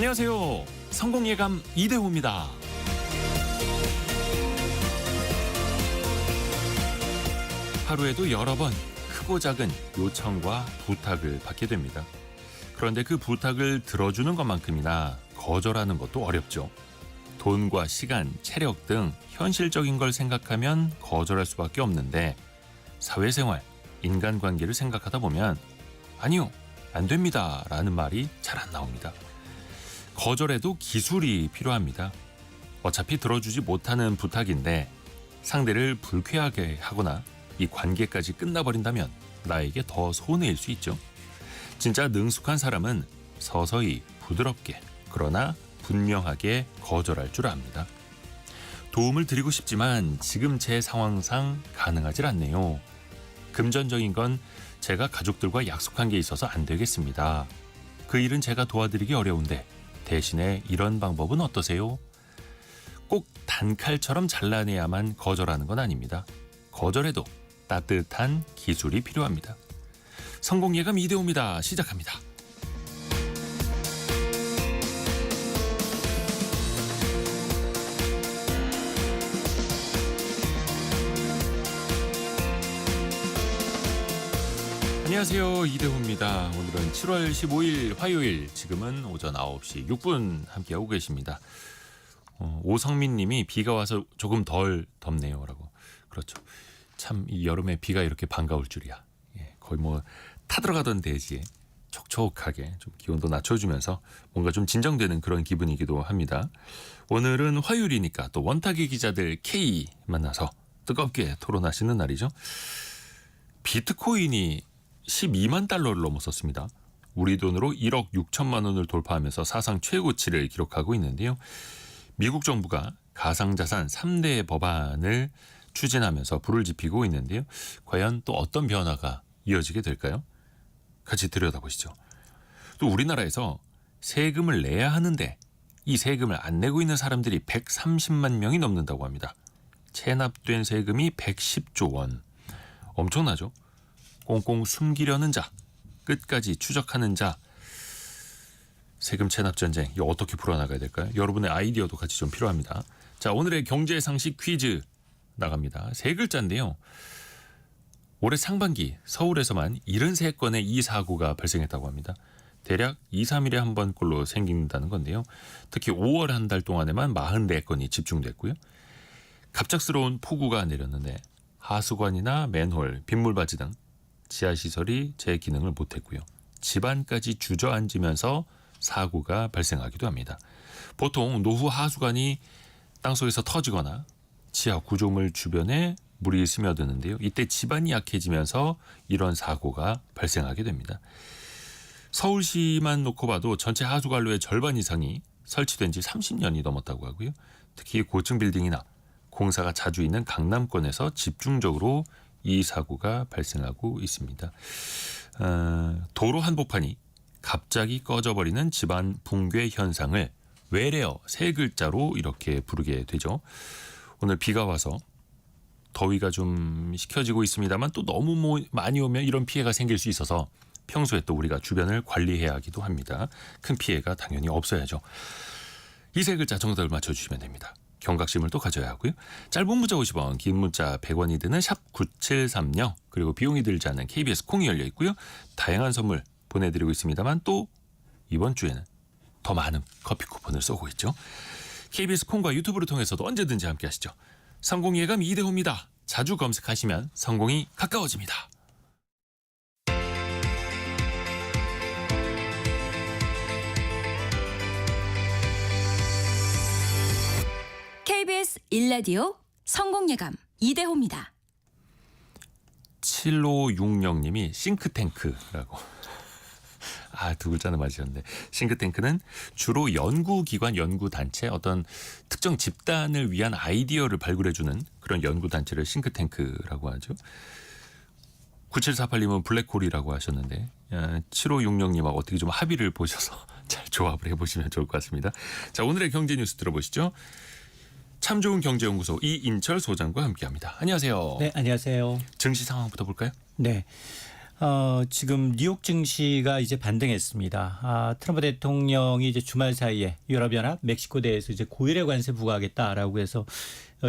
안녕하세요. 성공예감 이대호입니다. 하루에도 여러 번 크고 작은 요청과 부탁을 받게 됩니다. 그런데 그 부탁을 들어주는 것만큼이나 거절하는 것도 어렵죠. 돈과 시간, 체력 등 현실적인 걸 생각하면 거절할 수밖에 없는데 사회생활, 인간관계를 생각하다 보면 아니요, 안 됩니다 라는 말이 잘 안 나옵니다. 거절에도 기술이 필요합니다. 어차피 들어주지 못하는 부탁인데 상대를 불쾌하게 하거나 이 관계까지 끝나버린다면 나에게 더 손해일 수 있죠. 진짜 능숙한 사람은 서서히 부드럽게 그러나 분명하게 거절할 줄 압니다. 도움을 드리고 싶지만 지금 제 상황상 가능하질 않네요. 금전적인 건 제가 가족들과 약속한 게 있어서 안 되겠습니다. 그 일은 제가 도와드리기 어려운데 대신에 이런 방법은 어떠세요? 꼭 단칼처럼 잘라내야만 거절하는 건 아닙니다. 거절해도 따뜻한 기술이 필요합니다. 성공예감 이대호입니다. 시작합니다. 안녕하세요. 이대호입니다. 오늘은 7월 15일 화요일, 지금은 오전 9시 6분 함께하고 계십니다. 오성민 님이 비가 와서 조금 덜 덥네요 라고. 그렇죠. 참 이 여름에 비가 이렇게 반가울 줄이야. 거의 뭐 타들어가던 대지에 촉촉하게 좀 기온도 낮춰주면서 뭔가 좀 진정되는 그런 기분이기도 합니다. 오늘은 화요일이니까 또 원탁의 기자들 K 만나서 뜨겁게 토론하시는 날이죠. 비트코인이 12만 달러를 넘어섰습니다. 우리 돈으로 1억 6천만 원을 돌파하면서 사상 최고치를 기록하고 있는데요. 미국 정부가 가상자산 3대 법안을 추진하면서 불을 지피고 있는데요. 과연 또 어떤 변화가 이어지게 될까요? 같이 들여다보시죠. 또 우리나라에서 세금을 내야 하는데 이 세금을 안 내고 있는 사람들이 130만 명이 넘는다고 합니다. 체납된 세금이 110조 원. 엄청나죠? 꽁꽁 숨기려는 자, 끝까지 추적하는 자, 세금 체납 전쟁, 이거 어떻게 풀어나가야 될까요? 여러분의 아이디어도 같이 좀 필요합니다. 자, 오늘의 경제상식 퀴즈 나갑니다. 세 글자인데요. 올해 상반기 서울에서만 73건의 이 사고가 발생했다고 합니다. 대략 2, 3일에 한 번꼴로 생긴다는 건데요. 특히 5월 한 달 동안에만 44건이 집중됐고요. 갑작스러운 폭우가 내렸는데 하수관이나 맨홀, 빗물바지 등 지하시설이 제 기능을 못했고요. 집안까지 주저앉으면서 사고가 발생하기도 합니다. 보통 노후 하수관이 땅속에서 터지거나 지하 구조물 주변에 물이 스며드는데요. 이때 집안이 약해지면서 이런 사고가 발생하게 됩니다. 서울시만 놓고 봐도 전체 하수관로의 절반 이상이 설치된 지 30년이 넘었다고 하고요. 특히 고층 빌딩이나 공사가 자주 있는 강남권에서 집중적으로 이 사고가 발생하고 있습니다. 도로 한복판이 갑자기 꺼져버리는 집안 붕괴 현상을 외래어 세 글자로 이렇게 부르게 되죠. 오늘 비가 와서 더위가 좀 식혀지고 있습니다만 또 너무 많이 오면 이런 피해가 생길 수 있어서 평소에 또 우리가 주변을 관리해야 하기도 합니다. 큰 피해가 당연히 없어야죠. 이 세 글자 정답을 맞춰주시면 됩니다. 경각심을 또 가져야 하고요. 짧은 문자 50원, 긴 문자 100원이 드는 샵 9730, 그리고 비용이 들지 않는 KBS 콩이 열려 있고요. 다양한 선물 보내드리고 있습니다만 또 이번 주에는 더 많은 커피 쿠폰을 쏘고 있죠. KBS 콩과 유튜브를 통해서도 언제든지 함께 하시죠. 성공예감 이대호입니다. 자주 검색하시면 성공이 가까워집니다. KBS 1라디오 성공예감 이대호입니다. 7560님이 싱크탱크라고. 두 글자는 맞으셨는데, 싱크탱크는 주로 연구기관, 연구단체, 어떤 특정 집단을 위한 아이디어를 발굴해주는 그런 연구단체를 싱크탱크라고 하죠. 9748님은 블랙홀이라고 하셨는데 7560님하고 어떻게 좀 합의를 보셔서 잘 조합을 해보시면 좋을 것 같습니다. 자, 오늘의 경제 뉴스 들어보시죠. 참 좋은 경제연구소 이인철 소장과 함께합니다. 안녕하세요. 네, 안녕하세요. 증시 상황부터 볼까요? 네. 지금 뉴욕 증시가 이제 반등했습니다. 트럼프 대통령이 이제 주말 사이에 유럽연합, 멕시코 대해서 이제 고율의 관세 부과하겠다라고 해서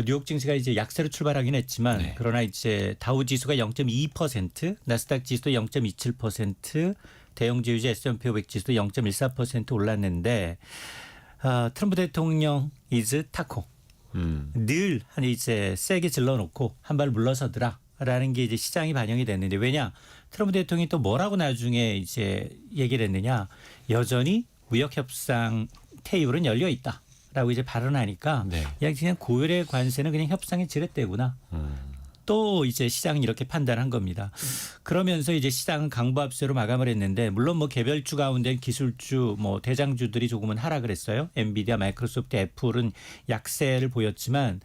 뉴욕 증시가 이제 약세로 출발하긴 했지만 네. 그러나 이제 다우 지수가 0.2%, 나스닥 지수도 0.27%, 대형 지수지 S&P 500 지수도 0.14% 올랐는데 트럼프 대통령 이즈 타코 늘 한 이제 세게 질러놓고 한 발 물러서더라라는 게 이제 시장이 반영이 됐는데 왜냐 트럼프 대통령이 또 뭐라고 나중에 이제 얘기를 했느냐 여전히 무역 협상 테이블은 열려 있다라고 이제 발언하니까 네. 그냥 고율의 관세는 그냥 협상의 지렛대구나. 또 이제 시장은 이렇게 판단한 겁니다. 그러면서 이제 시장은 강보합세로 마감을 했는데 물론 뭐 개별주 가운데 기술주 뭐 대장주들이 조금은 하락을 했어요. 엔비디아, 마이크로소프트, 애플은 약세를 보였지만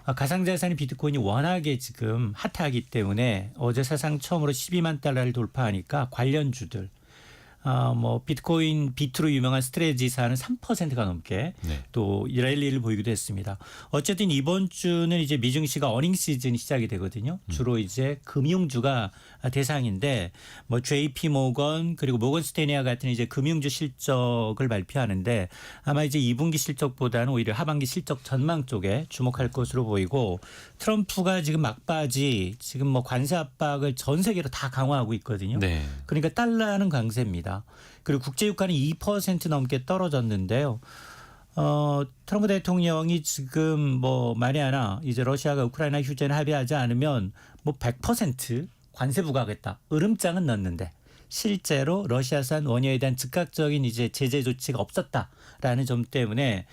가상자산인 비트코인이 워낙에 지금 핫하기 때문에 어제 사상 처음으로 12만 달러를 돌파하니까 관련주들 뭐 비트코인 비트로 유명한 스트레지사는 3%가 넘게 네. 또 랠리를 보이기도 했습니다. 어쨌든 이번 주는 이제 미증시가 어닝 시즌이 시작이 되거든요. 주로 이제 금융주가 대상인데 뭐 JP 모건 그리고 모건 스테니와 같은 이제 금융주 실적을 발표하는데 아마 이제 2분기 실적보다는 오히려 하반기 실적 전망 쪽에 주목할 것으로 보이고 트럼프가 지금 막바지 지금 뭐 관세 압박을 전 세계로 다 강화하고 있거든요. 네. 그러니까 달러는 강세입니다. 그리고 국제유가는 2% 넘게 떨어졌는데요. 트럼프 대통령이 지금 뭐 만에 하나 이제 러시아가 우크라이나 휴전에 합의하지 않으면 뭐 100% 관세 부과하겠다. 으름장은 넣었는데 실제로 러시아산 원유에 대한 즉각적인 이제 제재 조치가 없었다라는 점 때문에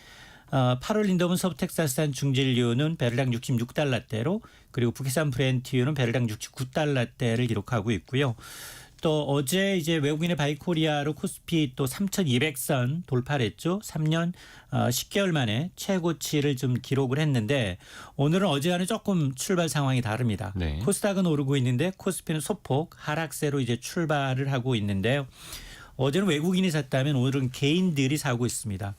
8월 린더분 서부 텍사스산 중진류는 배럴당 66달러대로 그리고 북해산 브렌트유는 배럴당 69달러대를 기록하고 있고요. 또 어제 이제 외국인의 바이코리아로 코스피 또 3,200선 돌파를 했죠. 3년 10개월 만에 최고치를 좀 기록을 했는데 오늘은 어제와는 조금 출발 상황이 다릅니다. 네. 코스닥은 오르고 있는데 코스피는 소폭 하락세로 이제 출발을 하고 있는데요. 어제는 외국인이 샀다면 오늘은 개인들이 사고 있습니다.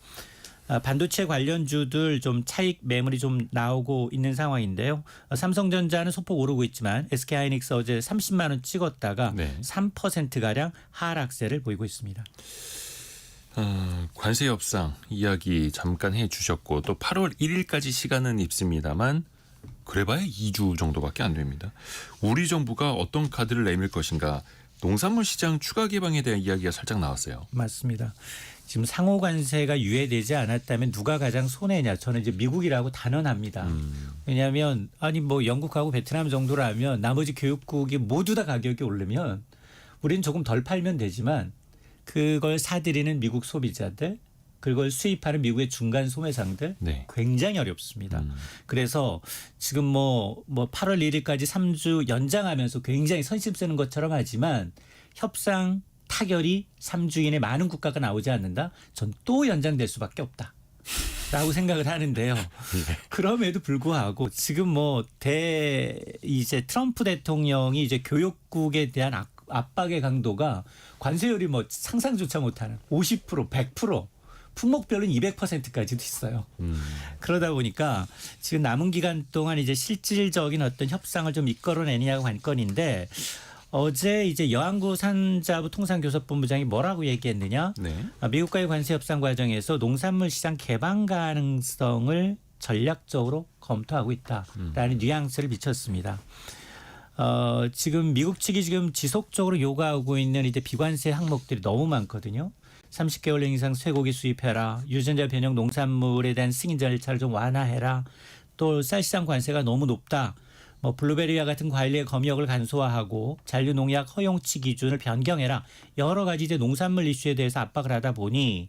반도체 관련주들 좀 차익 매물이 좀 나오고 있는 상황인데요. 삼성전자는 소폭 오르고 있지만 SK하이닉스 어제 30만 원 찍었다가 네. 3%가량 하락세를 보이고 있습니다. 관세 협상 이야기 잠깐 해주셨고 또 8월 1일까지 시간은 있습니다만 그래봐야 2주 정도밖에 안 됩니다. 우리 정부가 어떤 카드를 내밀 것인가 농산물 시장 추가 개방에 대한 이야기가 살짝 나왔어요. 맞습니다. 지금 상호 관세가 유예되지 않았다면 누가 가장 손해냐? 저는 이제 미국이라고 단언합니다. 왜냐하면 아니 뭐 영국하고 베트남 정도라면 나머지 교육국이 모두 다 가격이 오르면 우리는 조금 덜 팔면 되지만 그걸 사들이는 미국 소비자들 그걸 수입하는 미국의 중간 소매상들 네. 굉장히 어렵습니다. 그래서 지금 뭐 8월 1일까지 3주 연장하면서 굉장히 선심 쓰는 것처럼 하지만 협상 타결이 3주 이내 많은 국가가 나오지 않는다. 전 또 연장될 수밖에 없다. 라고 생각을 하는데요. 그럼에도 불구하고 지금 이제 트럼프 대통령이 이제 교육국에 대한 압박의 강도가 관세율이 뭐 상상조차 못하는 50%, 100%, 품목별로는 200%까지도 있어요. 그러다 보니까 지금 남은 기간 동안 이제 실질적인 어떤 협상을 좀 이끌어내느냐가 관건인데 어제 이제 여한구 산자부 통상교섭본부장이 뭐라고 얘기했느냐? 네. 미국과의 관세 협상 과정에서 농산물 시장 개방 가능성을 전략적으로 검토하고 있다라는 뉘앙스를 비쳤습니다. 지금 미국 측이 지금 지속적으로 요구하고 있는 이제 비관세 항목들이 너무 많거든요. 30개월 이상 쇠고기 수입해라. 유전자 변형 농산물에 대한 승인 절차를 좀 완화해라. 또 쌀시장 관세가 너무 높다. 뭐 블루베리와 같은 과일의 검역을 간소화하고 잔류 농약 허용치 기준을 변경해라. 여러 가지 이제 농산물 이슈에 대해서 압박을 하다 보니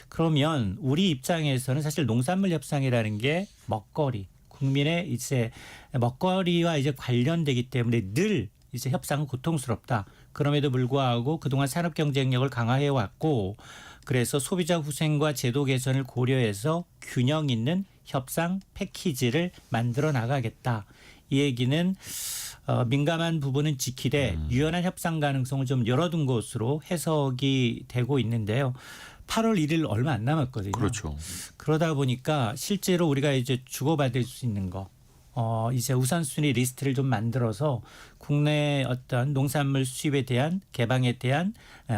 그러면 우리 입장에서는 사실 농산물 협상이라는 게 먹거리, 국민의 이제 먹거리와 이제 관련되기 때문에 늘 이제 협상은 고통스럽다. 그럼에도 불구하고 그동안 산업 경쟁력을 강화해 왔고 그래서 소비자 후생과 제도 개선을 고려해서 균형 있는 협상 패키지를 만들어 나가겠다. 이 얘기는 민감한 부분은 지키되 유연한 협상 가능성을 좀 열어둔 것으로 해석이 되고 있는데요. 8월 1일 얼마 안 남았거든요. 그렇죠. 그러다 보니까 실제로 우리가 이제 주고받을 수 있는 거 이제 우선순위 리스트를 좀 만들어서 국내 어떤 농산물 수입에 대한 개방에 대한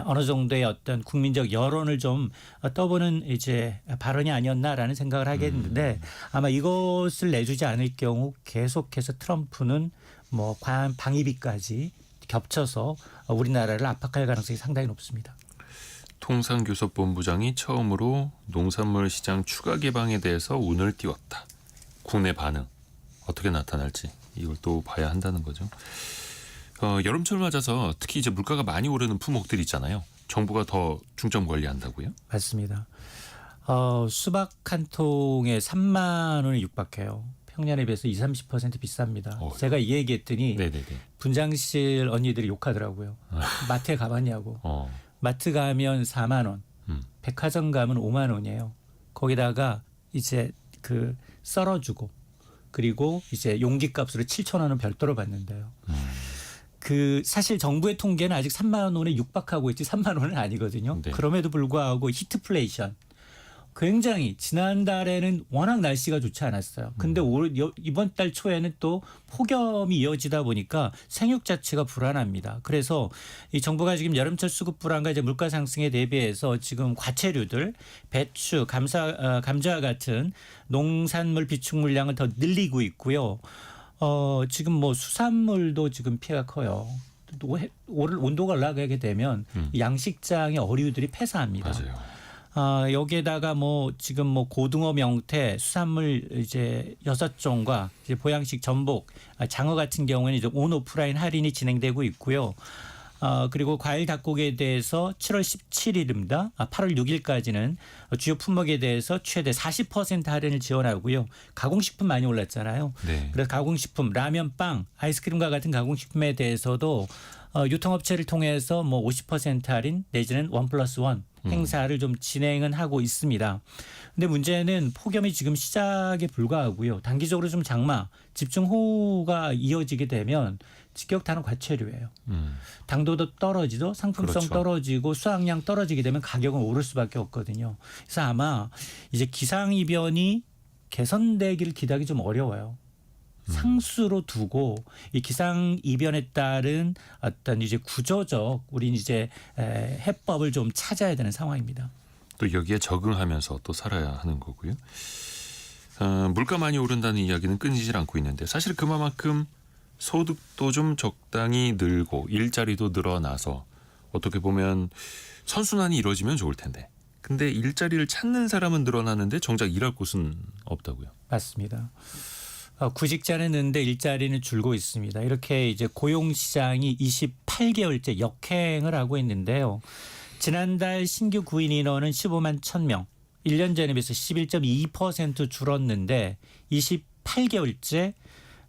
어느 정도의 어떤 국민적 여론을 좀 떠보는 이제 발언이 아니었나라는 생각을 하겠는데 아마 이것을 내주지 않을 경우 계속해서 트럼프는 뭐 방위비까지 겹쳐서 우리나라를 압박할 가능성이 상당히 높습니다. 통상교섭본부장이 처음으로 농산물 시장 추가 개방에 대해서 운을 띄웠다. 국내 반응 어떻게 나타날지 이걸 또 봐야 한다는 거죠. 여름철 맞아서 특히 이제 물가가 많이 오르는 품목들 있잖아요. 정부가 더 중점 관리한다고요? 맞습니다. 수박 한 통에 3만 원에 육박해요. 평년에 비해서 20-30% 비쌉니다. 제가 이 얘기했더니 네네네. 분장실 언니들이 욕하더라고요. 마트에 가봤냐고. 마트 가면 4만 원, 백화점 가면 5만 원이에요. 거기다가 이제 그 썰어주고 그리고 이제 용기값으로 7천 원은 별도로 받는데요. 그 사실 정부의 통계는 아직 3만 원에 육박하고 있지 3만 원은 아니거든요. 네. 그럼에도 불구하고 히트플레이션 굉장히 지난달에는 워낙 날씨가 좋지 않았어요. 근데 이번 달 초에는 또 폭염이 이어지다 보니까 생육 자체가 불안합니다. 그래서 이 정부가 지금 여름철 수급 불안과 이제 물가 상승에 대비해서 지금 과체류들, 배추, 감자와 같은 농산물 비축 물량을 더 늘리고 있고요. 지금 뭐 수산물도 지금 피해가 커요. 온도가 올라가게 되면 양식장의 어류들이 폐사합니다. 맞아요. 여기에다가 뭐 지금 뭐 고등어, 명태, 수산물 이제 6종과 이제 보양식, 전복, 장어 같은 경우는 이제 온 오프라인 할인이 진행되고 있고요. 그리고 과일 닭고기에 대해서 7월 17일입니다. 8월 6일까지는 주요 품목에 대해서 최대 40% 할인을 지원하고요. 가공식품 많이 올랐잖아요. 네. 그래서 가공식품, 라면, 빵, 아이스크림과 같은 가공식품에 대해서도 유통업체를 통해서 뭐 50% 할인 내지는 1+1 행사를 좀 진행은 하고 있습니다. 근데 문제는 폭염이 지금 시작에 불과하고요. 단기적으로 좀 장마, 집중호우가 이어지게 되면 직격탄은 과체류예요. 당도도 떨어지고 상품성 그렇죠. 떨어지고 수확량 떨어지게 되면 가격은 오를 수밖에 없거든요. 그래서 아마 이제 기상이변이 개선되기를 기대하기 좀 어려워요. 상수로 두고 이 기상 이변에 따른 어떤 이제 구조적 우린 이제 해법을 좀 찾아야 되는 상황입니다. 또 여기에 적응하면서 또 살아야 하는 거고요. 물가 많이 오른다는 이야기는 끊이질 않고 있는데 사실 그만큼 소득도 좀 적당히 늘고 일자리도 늘어나서 어떻게 보면 선순환이 이루어지면 좋을 텐데. 근데 일자리를 찾는 사람은 늘어나는데 정작 일할 곳은 없다고요. 맞습니다. 구직자는 는데 일자리는 줄고 있습니다. 이렇게 이제 고용 시장이 28개월째 역행을 하고 있는데요. 지난달 신규 구인 인원은 15만 1,000명, 1년 전에 비해서 11.2% 줄었는데 28개월째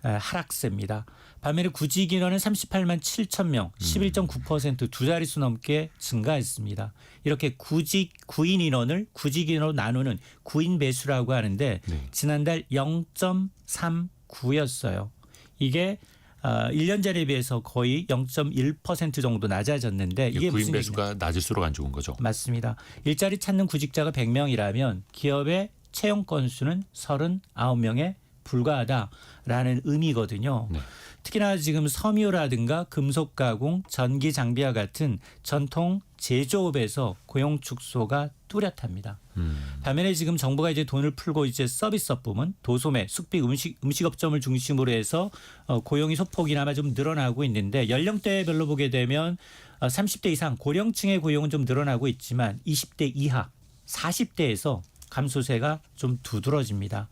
하락세입니다. 반면에 구직 인원은 38만 7천 명, 11.9% 두 자릿수 넘게 증가했습니다. 이렇게 구인 인원을 구직 인원으로 나누는 구인 배수라고 하는데 지난달 0.39였어요. 이게 1년 전에 비해서 거의 0.1% 정도 낮아졌는데 이게 구인 무슨 배수가 얘기냐? 낮을수록 안 좋은 거죠. 맞습니다. 일자리 찾는 구직자가 100명이라면 기업의 채용 건수는 39명에 불과하다라는 의미거든요. 네. 특히나 지금 섬유라든가 금속 가공, 전기 장비와 같은 전통 제조업에서 고용 축소가 뚜렷합니다. 반면에 지금 정부가 이제 돈을 풀고 이제 서비스업 부문, 도소매, 숙박, 음식업점을 중심으로 해서 고용이 소폭이나마 좀 늘어나고 있는데 연령대별로 보게 되면 30대 이상 고령층의 고용은 좀 늘어나고 있지만 20대 이하, 40대에서 감소세가 좀 두드러집니다.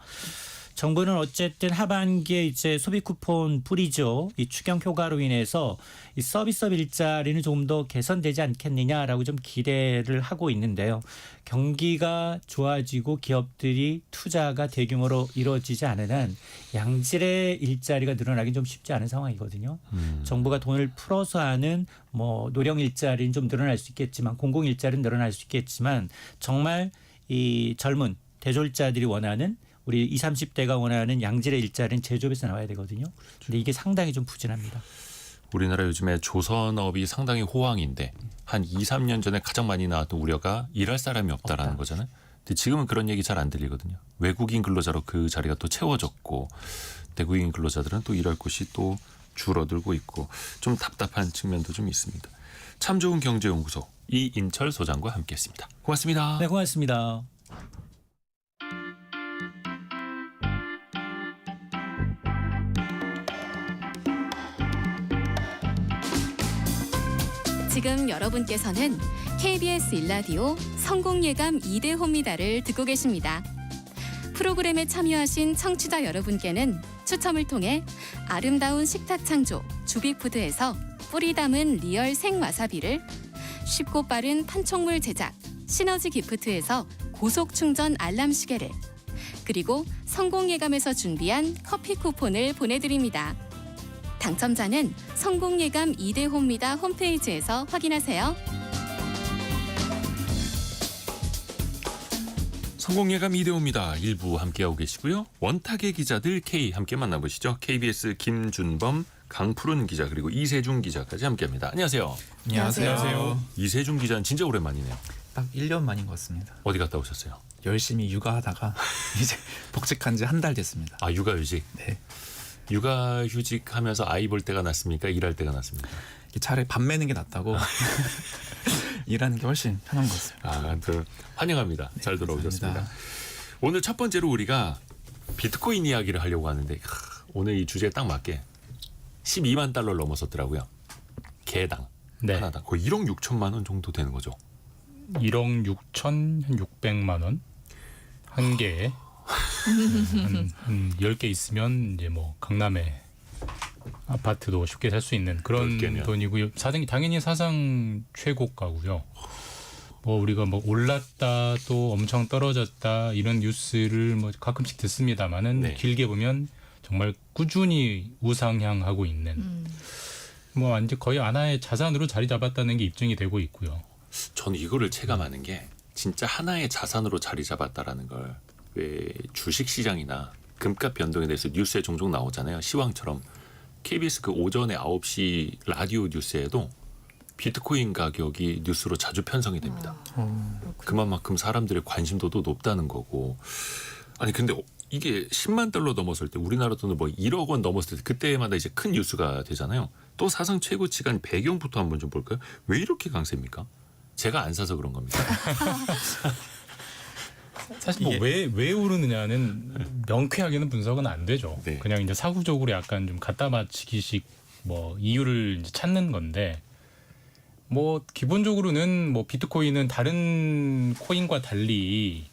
정부는 어쨌든 하반기에 이제 소비 쿠폰 뿌리죠. 이 추경 효과로 인해서 이 서비스업 일자리는 조금 더 개선되지 않겠느냐라고 좀 기대를 하고 있는데요. 경기가 좋아지고 기업들이 투자가 대규모로 이루어지지 않은 한 양질의 일자리가 늘어나긴 좀 쉽지 않은 상황이거든요. 정부가 돈을 풀어서 하는 뭐 노령 일자리는 좀 늘어날 수 있겠지만 공공 일자리는 늘어날 수 있겠지만 정말 이 젊은 대졸자들이 원하는 우리 20, 30대가 원하는 양질의 일자리는 제조업에서 나와야 되거든요. 근데 이게 상당히 좀 부진합니다. 우리나라 요즘에 조선업이 상당히 호황인데 한 2, 3년 전에 가장 많이 나왔던 우려가 일할 사람이 없다라는 거잖아요. 근데 지금은 그런 얘기 잘 안 들리거든요. 외국인 근로자로 그 자리가 또 채워졌고 대구인 근로자들은 또 일할 곳이 또 줄어들고 있고 좀 답답한 측면도 좀 있습니다. 참 좋은 경제연구소 이인철 소장과 함께했습니다. 고맙습니다. 네, 고맙습니다. 지금 여러분께서는 KBS 일라디오 성공예감 2대호입니다를 듣고 계십니다. 프로그램에 참여하신 청취자 여러분께는 추첨을 통해 아름다운 식탁 창조 주비푸드에서 뿌리 담은 리얼 생와사비를, 쉽고 빠른 판촉물 제작 시너지 기프트에서 고속 충전 알람 시계를, 그리고 성공예감에서 준비한 커피 쿠폰을 보내드립니다. 당첨자는 성공예감 2대호입니다 홈페이지에서 확인하세요. 성공예감 이대호입니다. 일부 함께하고 계시고요. 원탁의 기자들 K 함께 만나보시죠. KBS 김준범, 강푸른 기자 그리고 이세중 기자까지 함께합니다. 안녕하세요. 안녕하세요. 이세중 기자는 진짜 오랜만이네요. 딱 1년 만인 것 같습니다. 어디 갔다 오셨어요? 열심히 육아하다가 이제 복직한 지 한 달 됐습니다. 아, 육아휴직. 네. 육아휴직하면서 아이 볼 때가 낫습니까? 일할 때가 낫습니까? 차라리 밥 매는 게 낫다고 일하는 게 훨씬 편한 것 같습니다. 아, 환영합니다. 잘 들어오셨습니다. 감사합니다. 오늘 첫 번째로 우리가 비트코인 이야기를 하려고 하는데 오늘 이 주제에 딱 맞게 12만 달러를 넘어섰더라고요. 개당 네. 하나당 거의 1억 6천만 원 정도 되는 거죠. 1억 6,600만 원 한 개에 한 10개 있으면 이제 뭐 강남에 아파트도 쉽게 살 수 있는 그런 10개면. 돈이고요. 당연히 사상 최고가고요. 뭐 우리가 뭐 올랐다 또 엄청 떨어졌다 이런 뉴스를 뭐 가끔씩 듣습니다만은 네. 길게 보면 정말 꾸준히 우상향하고 있는 뭐 완전 거의 하나의 자산으로 자리 잡았다는 게 입증이 되고 있고요. 저는 이거를 체감하는 게 진짜 하나의 자산으로 자리 잡았다라는 걸 왜 주식 시장이나 금값 변동에 대해서 뉴스에 종종 나오잖아요. 시황처럼 KBS 그 오전에 9시 라디오 뉴스에도 비트코인 가격이 뉴스로 자주 편성이 됩니다. 그만큼 사람들의 관심도도 높다는 거고. 아니 근데 이게 10만 달러 넘었을 때 우리나라 돈을 뭐 1억 원 넘었을 때 그때마다 이제 큰 뉴스가 되잖아요. 또 사상 최고치간 배경부터 한번 좀 볼까요? 왜 이렇게 강세입니까? 제가 안 사서 그런 겁니다. 사실 뭐 왜 오르느냐는 명쾌하게는 분석은 안 되죠. 네. 그냥 이제 사후적으로 약간 좀 갖다 맞추기식 뭐 이유를 이제 찾는 건데 뭐 기본적으로는 뭐 비트코인은 다른 코인과 달리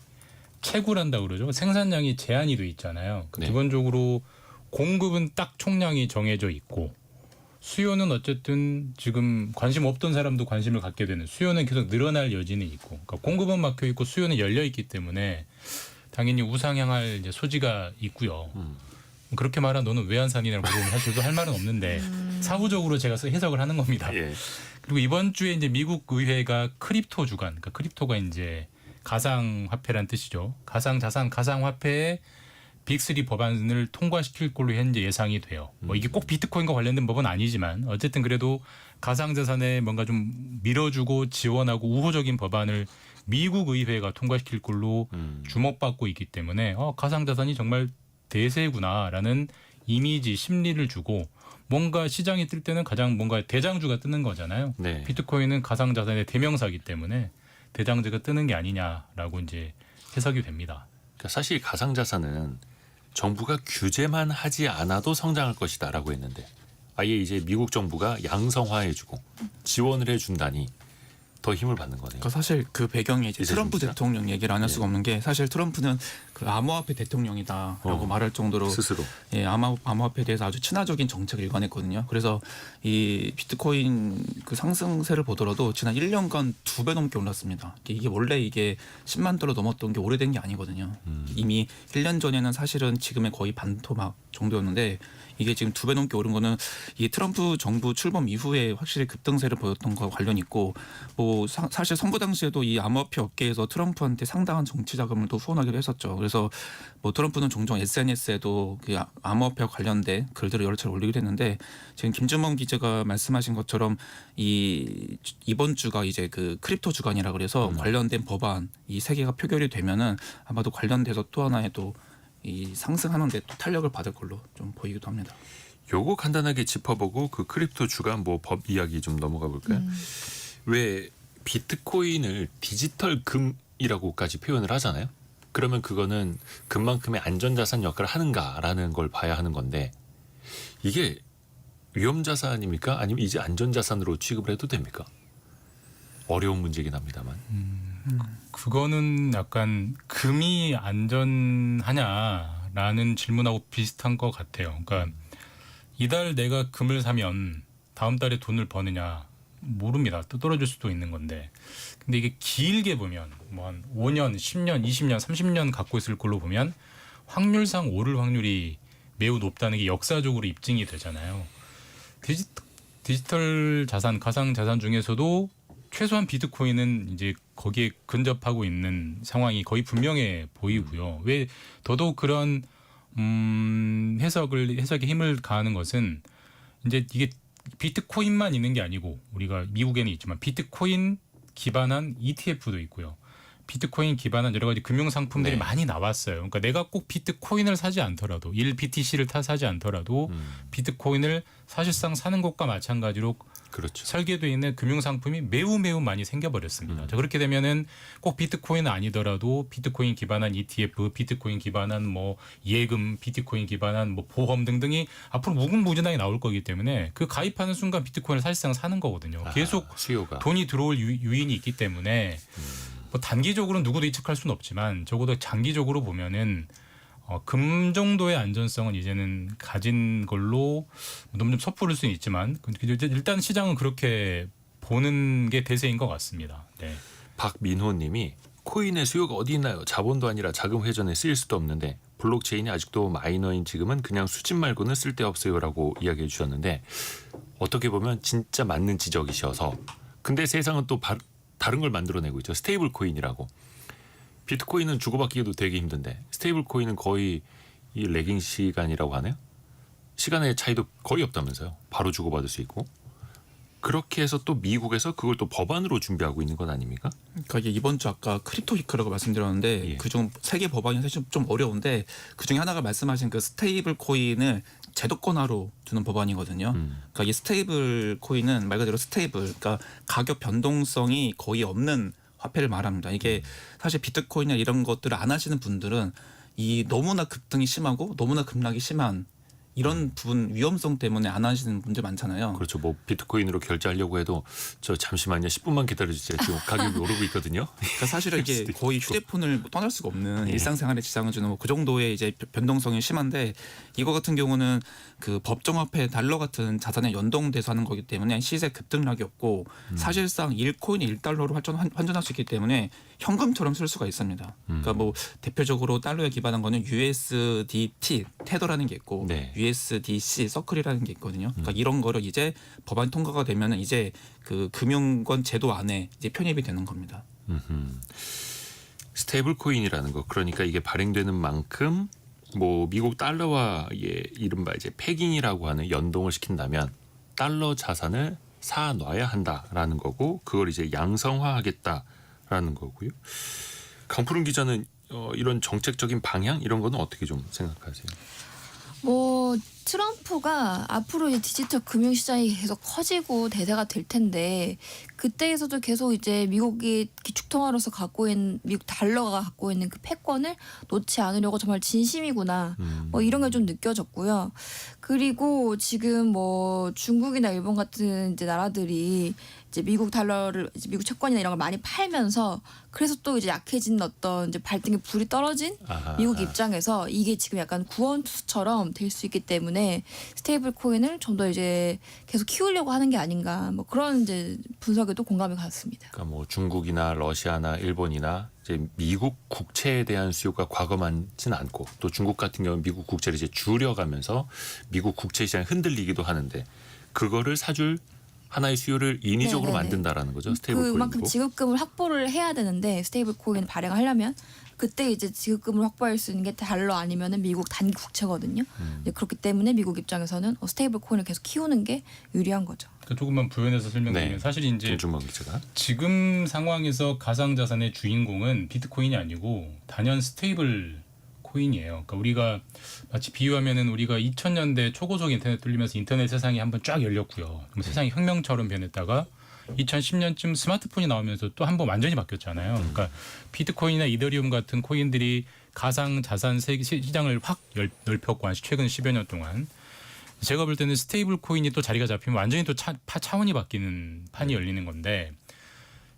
채굴한다 그러죠. 생산량이 제한이 돼 있잖아요. 네. 기본적으로 공급은 딱 총량이 정해져 있고 수요는 어쨌든 지금 관심 없던 사람도 관심을 갖게 되는 수요는 계속 늘어날 여지는 있고 그러니까 공급은 막혀 있고 수요는 열려 있기 때문에 당연히 우상향할 이제 소지가 있고요. 그렇게 말한 너는 왜 안 사니냐고 물어보면 사실 할 말은 없는데 사후적으로 제가 해석을 하는 겁니다. 예. 그리고 이번 주에 이제 미국 의회가 크립토 주간, 그러니까 크립토가 이제 가상 화폐란 뜻이죠. 가상 자산, 가상 화폐의 빅3 법안을 통과시킬 걸로 현재 예상이 돼요. 뭐 이게 꼭 비트코인과 관련된 법은 아니지만 어쨌든 그래도 가상자산에 뭔가 좀 밀어주고 지원하고 우호적인 법안을 미국 의회가 통과시킬 걸로 주목받고 있기 때문에 가상자산이 정말 대세구나라는 이미지 심리를 주고 뭔가 시장이 뜰 때는 가장 뭔가 대장주가 뜨는 거잖아요. 네. 비트코인은 가상자산의 대명사이기 때문에 대장주가 뜨는 게 아니냐라고 이제 해석이 됩니다. 그러니까 사실 가상자산은 정부가 규제만 하지 않아도 성장할 것이다라고 했는데 아예 이제 미국 정부가 양성화해주고 지원을 해준다니 더 힘을 받는 거네요. 그러니까 사실 그 배경에 이제 이세중 트럼프 기자. 대통령 얘기를 안 할 수가 예. 없는 게 사실 트럼프는 그 암호화폐 대통령이다라고 말할 정도로 스스로. 예, 암호화폐에 대해서 아주 친화적인 정책을 일관했거든요. 그래서 이 비트코인 그 상승세를 보더라도 지난 1년간 2배 넘게 올랐습니다. 이게 원래 이게 10만 달러 넘었던 게 오래된 게 아니거든요. 이미 1년 전에는 사실은 지금의 거의 반토막 정도였는데 이게 지금 2배 넘게 오른 거는 이 트럼프 정부 출범 이후에 확실히 급등세를 보였던 거와 관련이 있고 뭐 사실 선거 당시에도 이 암호화폐 업계에서 트럼프한테 상당한 정치 자금을 또 후원하기도 했었죠. 그래서 뭐 트럼프는 종종 SNS에도 그 암호화폐와 관련된 글들을 여러 차례 올리기도 했는데 지금 김준범 기자가 말씀하신 것처럼 이번 주가 이제 그 크립토 주간이라 그래서 관련된 법안 이 세 개가 표결이 되면은 아마도 관련돼서 또 하나의 또 이 상승하는데 또 탄력을 받을 걸로 좀 보이기도 합니다. 요거 간단하게 짚어보고 그 크립토 주간 뭐 법 이야기 좀 넘어가 볼까요? 왜 비트코인을 디지털 금이라고까지 표현을 하잖아요. 그러면 그거는 금만큼의 안전자산 역할을 하는가라는 걸 봐야 하는 건데 이게 위험자산입니까? 아니면 이제 안전자산으로 취급을 해도 됩니까? 어려운 문제긴 합니다만. 그거는 약간 금이 안전하냐라는 질문하고 비슷한 것 같아요. 그러니까 이달 내가 금을 사면 다음 달에 돈을 버느냐 모릅니다. 또 떨어질 수도 있는 건데. 근데 이게 길게 보면 뭐 한 5년, 10년, 20년, 30년 갖고 있을 걸로 보면 확률상 오를 확률이 매우 높다는 게 역사적으로 입증이 되잖아요. 디지털 자산, 가상 자산 중에서도 최소한 비트코인은 이제 거기에 근접하고 있는 상황이 거의 분명해 보이고요. 왜 더더욱 그런 해석에 힘을 가하는 것은 이제 이게 비트코인만 있는 게 아니고 우리가 미국에는 있지만 비트코인 기반한 ETF도 있고요. 비트코인 기반한 여러 가지 금융 상품들이 네. 많이 나왔어요. 그러니까 내가 꼭 비트코인을 사지 않더라도 1BTC를 사지 않더라도 비트코인을 사실상 사는 것과 마찬가지로 그렇죠. 설계되어 있는 금융 상품이 매우 많이 생겨버렸습니다. 자, 그렇게 되면은 꼭 비트코인은 아니더라도 비트코인 기반한 ETF, 비트코인 기반한 뭐 예금, 비트코인 기반한 뭐 보험 등등이 앞으로 무궁무진하게 나올 거기 때문에 그 가입하는 순간 비트코인을 사실상 사는 거거든요. 계속 수요가. 돈이 들어올 유인이 있기 때문에 뭐 단기적으로는 누구도 예측할 수는 없지만 적어도 장기적으로 보면은 금 정도의 안전성은 이제는 가진 걸로 너무 좀 섣부를 수는 있지만 일단 시장은 그렇게 보는 게 대세인 것 같습니다. 네. 박민호님이 코인의 수요가 어디 있나요? 자본도 아니라 자금 회전에 쓰일 수도 없는데 블록체인이 아직도 마이너인 지금은 그냥 수집 말고는 쓸데없어요라고 이야기해 주셨는데 어떻게 보면 진짜 맞는 지적이셔서 근데 세상은 또 다른 걸 만들어내고 있죠. 스테이블 코인이라고. 비트코인은 주고받기도 되게 힘든데 스테이블 코인은 거의 이 레깅 시간이라고 하네요. 시간의 차이도 거의 없다면서요. 바로 주고받을 수 있고. 그렇게 해서 또 미국에서 그걸 또 법안으로 준비하고 있는 건 아닙니까? 그러니까 이게 이번 주 아까 크립토 위크라고 말씀드렸는데 예. 그중 세 개 법안이 사실 좀 어려운데 그중에 하나가 말씀하신 그 스테이블 코인을 제도권화로 두는 법안이거든요. 그러니까 이 스테이블 코인은 말 그대로 스테이블, 그러니까 가격 변동성이 거의 없는 화폐를 말합니다. 이게 사실 비트코인이나 이런 것들을 안 하시는 분들은 이 너무나 급등이 심하고 너무나 급락이 심한 이런 부분 위험성 때문에 안 하시는 분들 많잖아요. 그렇죠. 뭐 비트코인으로 결제하려고 해도 저 잠시만요. 10분만 기다려주세요. 지금 가격이 오르고 있거든요. 그러니까 사실은 이게 거의 휴대폰을 떠날 수가 없는 일상생활에 지장을 주는 뭐 그 정도의 이제 변동성이 심한데 이거 같은 경우는 그 법정화폐 달러 같은 자산에 연동돼서 하는 거기 때문에 시세 급등락이 없고 사실상 1코인이 1달러로 환전할 수 있기 때문에 현금처럼 쓸 수가 있습니다. 그러니까 뭐 대표적으로 달러에 기반한 거는 USDT 테더라는 게 있고 네. USDC 서클이라는 게 있거든요. 그러니까 이런 거를 이제 법안 통과가 되면은 이제 그 금융권 제도 안에 이제 편입이 되는 겁니다. 스테이블 코인이라는 거 그러니까 이게 발행되는 만큼 뭐 미국 달러와 이른바 이제 패깅이라고 하는 연동을 시킨다면 달러 자산을 사 놔야 한다라는 거고 그걸 이제 양성화하겠다라는 거고요. 강푸른 기자는 이런 정책적인 방향 이런 거는 어떻게 좀 생각하세요? 뭐 트럼프가 앞으로 이제 디지털 금융 시장이 계속 커지고 대세가 될 텐데 그때에서도 계속 이제 미국이 기축통화로서 갖고 있는 미국 달러가 갖고 있는 그 패권을 놓지 않으려고 정말 진심이구나 뭐 이런 게 좀 느껴졌고요. 그리고 지금 뭐 중국이나 일본 같은 이제 나라들이 이제 미국 달러를 이제 미국 채권이나 이런 걸 많이 팔면서 그래서 또 이제 약해진 어떤 이제 발등에 불이 떨어진 미국 입장에서 이게 지금 약간 구원투수처럼 될 수 있기 때문에 스테이블 코인을 좀 더 이제 계속 키우려고 하는 게 아닌가 뭐 그런 이제 분석에도 공감이 갔습니다. 그러니까 뭐 중국이나 러시아나 일본이나 이제 미국 국채에 대한 수요가 과감하진 않고 또 중국 같은 경우는 미국 국채를 이제 줄여가면서 미국 국채 시장이 흔들리기도 하는데 그거를 사줄 하나의 수요를 인위적으로 네네네. 만든다라는 거죠. 스테이블 그만큼 코인으로. 지급금을 확보를 해야 되는데 스테이블 코인 발행하려면 그때 이제 지급금을 확보할 수 있는 게 달러 아니면은 미국 단기 국채거든요. 이제 그렇기 때문에 미국 입장에서는 스테이블 코인을 계속 키우는 게 유리한 거죠. 그러니까 조금만 부연해서 설명드리면 네. 사실 이제 김준범 기자가. 지금 상황에서 가상자산의 주인공은 비트코인이 아니고 단연 스테이블 코인이에요. 그러니까 우리가 마치 비유하면은 우리가 2000년대 초고속 인터넷 뚫리면서 인터넷 세상이 한번 쫙 열렸고요. 세상이 혁명처럼 변했다가 2010년쯤 스마트폰이 나오면서 또 한번 완전히 바뀌었잖아요. 그러니까 비트코인이나 이더리움 같은 코인들이 가상 자산 시장을 확 넓혔고 최근 10여 년 동안 제가 볼 때는 스테이블 코인이 또 자리가 잡히면 완전히 또 차원이 바뀌는 판이 열리는 건데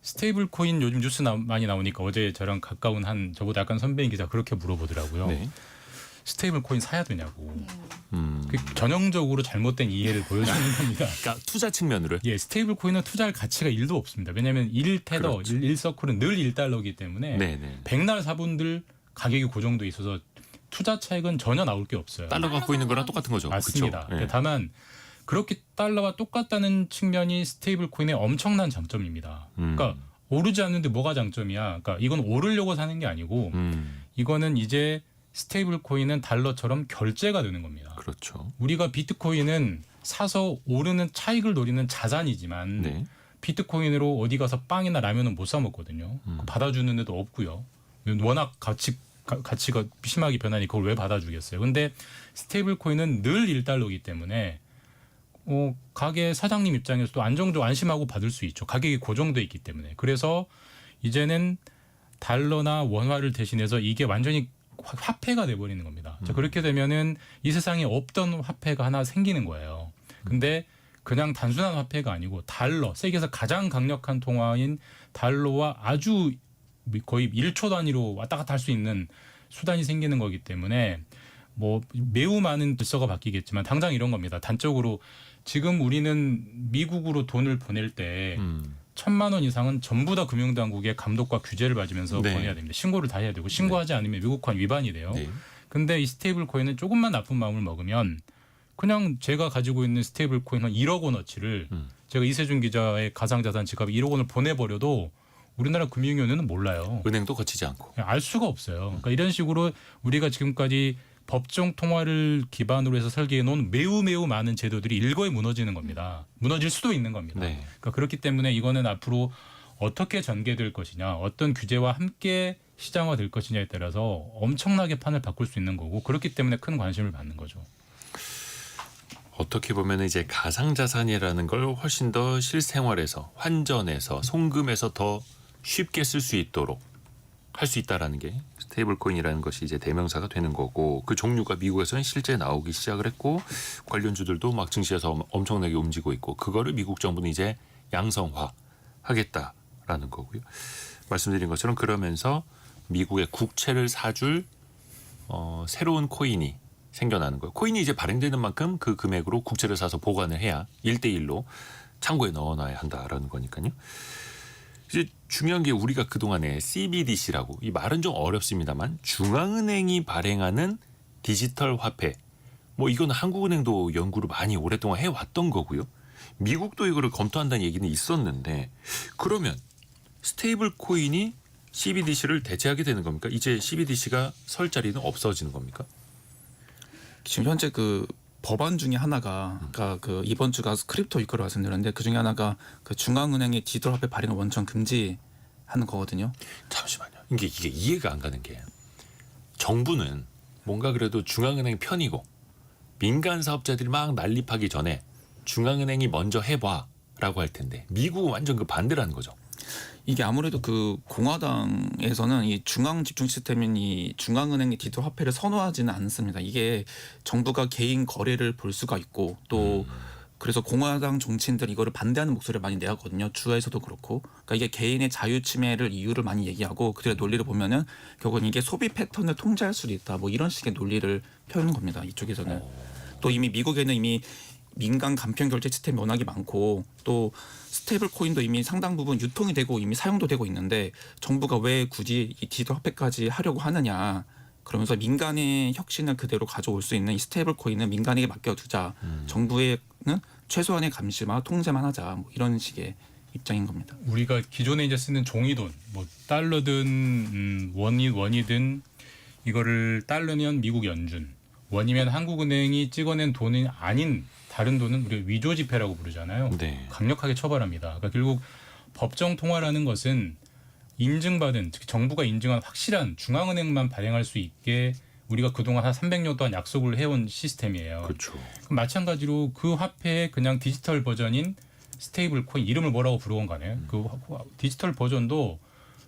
스테이블 코인 요즘 뉴스 많이 나오니까 어제 저랑 가까운 한 저보다 약간 선배인 기자 그렇게 물어보더라고요. 네. 스테이블 코인 사야 되냐고. 그 전형적으로 잘못된 이해를 보여주는 겁니다. 그러니까 투자 측면으로. 예, 스테이블 코인은 투자할 가치가 1도 없습니다. 왜냐하면 1테더, 그렇죠. 1서클은 늘 1달러이기 때문에 네네. 백날 사본들 가격이 고정돼 있어서 투자 차익은 전혀 나올 게 없어요. 달러 갖고 있는 거랑 똑같은 거죠. 맞습니다. 그쵸? 네. 다만 그렇게 달러와 똑같다는 측면이 스테이블 코인의 엄청난 장점입니다. 그러니까 오르지 않는데 뭐가 장점이야? 그러니까 이건 오르려고 사는 게 아니고 이거는 이제 스테이블 코인은 달러처럼 결제가 되는 겁니다. 그렇죠. 우리가 비트코인은 사서 오르는 차익을 노리는 자산이지만 네. 비트코인으로 어디 가서 빵이나 라면은 못 사 먹거든요. 받아주는 데도 없고요. 워낙 가치가 심하게 변하니 그걸 왜 받아주겠어요. 근데 스테이블 코인은 늘 1달러이기 때문에 가게 사장님 입장에서도 안심하고 받을 수 있죠. 가격이 고정돼 있기 때문에. 그래서 이제는 달러나 원화를 대신해서 이게 완전히 화폐가 돼버리는 겁니다. 자, 그렇게 되면은 이 세상에 없던 화폐가 하나 생기는 거예요. 근데 그냥 단순한 화폐가 아니고 달러, 세계에서 가장 강력한 통화인 달러와 아주 거의 1초 단위로 왔다 갔다 할 수 있는 수단이 생기는 거기 때문에 뭐 매우 많은 질서가 바뀌겠지만 당장 이런 겁니다. 단적으로 지금 우리는 미국으로 돈을 보낼 때 1,000만 원 이상은 전부 다 금융당국의 감독과 규제를 받으면서 네. 보내야 됩니다. 신고를 다 해야 되고 신고하지 않으면 미국권 위반이 돼요. 네. 근데 이 스테이블 코인은 조금만 나쁜 마음을 먹으면 그냥 제가 가지고 있는 스테이블 코인 한 1억 원어치를 제가 이세준 기자의 가상자산 지갑에 1억 원을 보내버려도 우리나라 금융위원회는 몰라요. 은행도 거치지 않고. 알 수가 없어요. 그러니까 이런 식으로 우리가 지금까지 법정 통화를 기반으로 해서 설계해 놓은 매우 많은 제도들이 일거에 무너지는 겁니다. 무너질 수도 있는 겁니다. 네. 그러니까 그렇기 때문에 이거는 앞으로 어떻게 전개될 것이냐, 어떤 규제와 함께 시장화될 것이냐에 따라서 엄청나게 판을 바꿀 수 있는 거고 그렇기 때문에 큰 관심을 받는 거죠. 어떻게 보면 이제 가상자산이라는 걸 훨씬 더 실생활에서 환전에서 송금해서 더 쉽게 쓸 수 있도록 할 수 있다라는 게 스테이블 코인이라는 것이 이제 대명사가 되는 거고 그 종류가 미국에서는 실제 나오기 시작을 했고 관련주들도 막 증시에서 엄청나게 움직이고 있고 그거를 미국 정부는 이제 양성화 하겠다라는 거고요. 말씀드린 것처럼 그러면서 미국의 국채를 사줄 새로운 코인이 생겨나는 거예요. 코인이 이제 발행되는 만큼 그 금액으로 국채를 사서 보관을 해야 1대1로 창고에 넣어놔야 한다라는 거니까요. 이제 중요한 게 우리가 그동안에 CBDC라고 이 말은 좀 어렵습니다만 중앙은행이 발행하는 디지털 화폐 뭐 이건 한국은행도 연구를 많이 오랫동안 해왔던 거고요. 미국도 이거를 검토한다는 얘기는 있었는데 그러면 스테이블 코인이 CBDC를 대체하게 되는 겁니까? 이제 CBDC가 설 자리는 없어지는 겁니까? 지금 현재 그 법안 중에 하나가 그러니까 그 이번 주가 크립토 위크로 말씀드렸는데 그 중에 하나가 그 중앙은행의 디지털 화폐 발행을 원천 금지하는 거거든요. 잠시만요. 이게 이해가 안 가는 게 정부는 뭔가 그래도 중앙은행 편이고 민간 사업자들이 막 난립하기 전에 중앙은행이 먼저 해봐라고 할 텐데 미국은 완전 그 반대라는 거죠. 이게 아무래도 그 공화당에서는 이 중앙 집중 시스템인 이 중앙은행의 디지털 화폐를 선호하지는 않습니다. 이게 정부가 개인 거래를 볼 수가 있고 또 그래서 공화당 정치인들 이거를 반대하는 목소리를 많이 내거든요. 주에서도 그렇고. 그러니까 이게 개인의 자유 침해를 이유를 많이 얘기하고 그들의 논리를 보면은 결국은 이게 소비 패턴을 통제할 수도 있다. 뭐 이런 식의 논리를 펴는 겁니다. 이쪽에서는. 또 이미 미국에는 이미 민간 간편 결제 시스템이 워낙에 많고 또 스테이블 코인도 이미 상당 부분 유통이 되고 이미 사용도 되고 있는데 정부가 왜 굳이 이 디지털 화폐까지 하려고 하느냐 그러면서 민간의 혁신을 그대로 가져올 수 있는 이 스테이블 코인은 민간에게 맡겨두자 정부에는 최소한의 감시와 통제만 하자 뭐 이런 식의 입장인 겁니다. 우리가 기존에 이제 쓰는 종이돈, 뭐 달러든 원이든 이거를 달러면 미국 연준, 원이면 한국은행이 찍어낸 돈이 아닌 다른 돈은 우리가 위조지폐라고 부르잖아요. 네. 강력하게 처벌합니다. 그러니까 결국 법정 통화라는 것은 인증받은, 특히 정부가 인증한 확실한 중앙은행만 발행할 수 있게 우리가 그동안 한 300년 동안 약속을 해온 시스템이에요. 그렇죠. 그럼 마찬가지로 그 화폐의 그냥 디지털 버전인 스테이블 코인 이름을 뭐라고 부르건 간에 그 디지털 버전도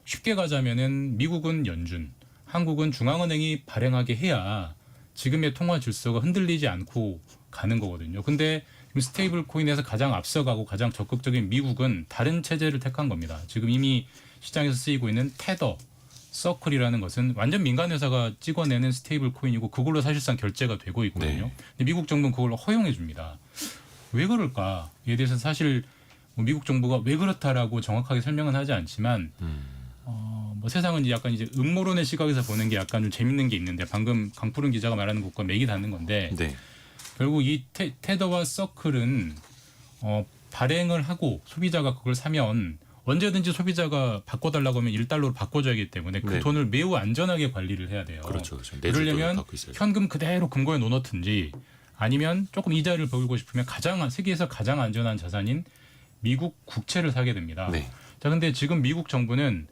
쉽게 가자면은 미국은 연준, 한국은 중앙은행이 발행하게 해야 지금의 통화 질서가 흔들리지 않고 가는 거거든요. 근데 지금 스테이블 코인에서 가장 앞서가고 가장 적극적인 미국은 다른 체제를 택한 겁니다. 지금 이미 시장에서 쓰이고 있는 테더, 서클이라는 것은 완전 민간 회사가 찍어내는 스테이블 코인이고 그걸로 사실상 결제가 되고 있거든요. 네. 근데 미국 정부는 그걸 허용해 줍니다. 왜 그럴까에 대해서는 사실 뭐 미국 정부가 왜 그렇다라고 정확하게 설명은 하지 않지만 뭐 세상은 이제 약간 이제 음모론의 시각에서 보는 게 약간 좀 재밌는 게 있는데 방금 강푸른 기자가 말하는 것과 맥이 닿는 건데 네. 결국 이 테더와 서클은 발행을 하고 소비자가 그걸 사면 언제든지 소비자가 바꿔달라고 하면 1달러로 바꿔줘야 하기 때문에 그 네. 돈을 매우 안전하게 관리를 해야 돼요. 그렇죠. 그러려면 현금 그대로 금고에 넣어놓든지 아니면 조금 이자를 벌고 싶으면 세계에서 가장 안전한 자산인 미국 국채를 사게 됩니다. 네. 자, 근데 지금 미국 정부는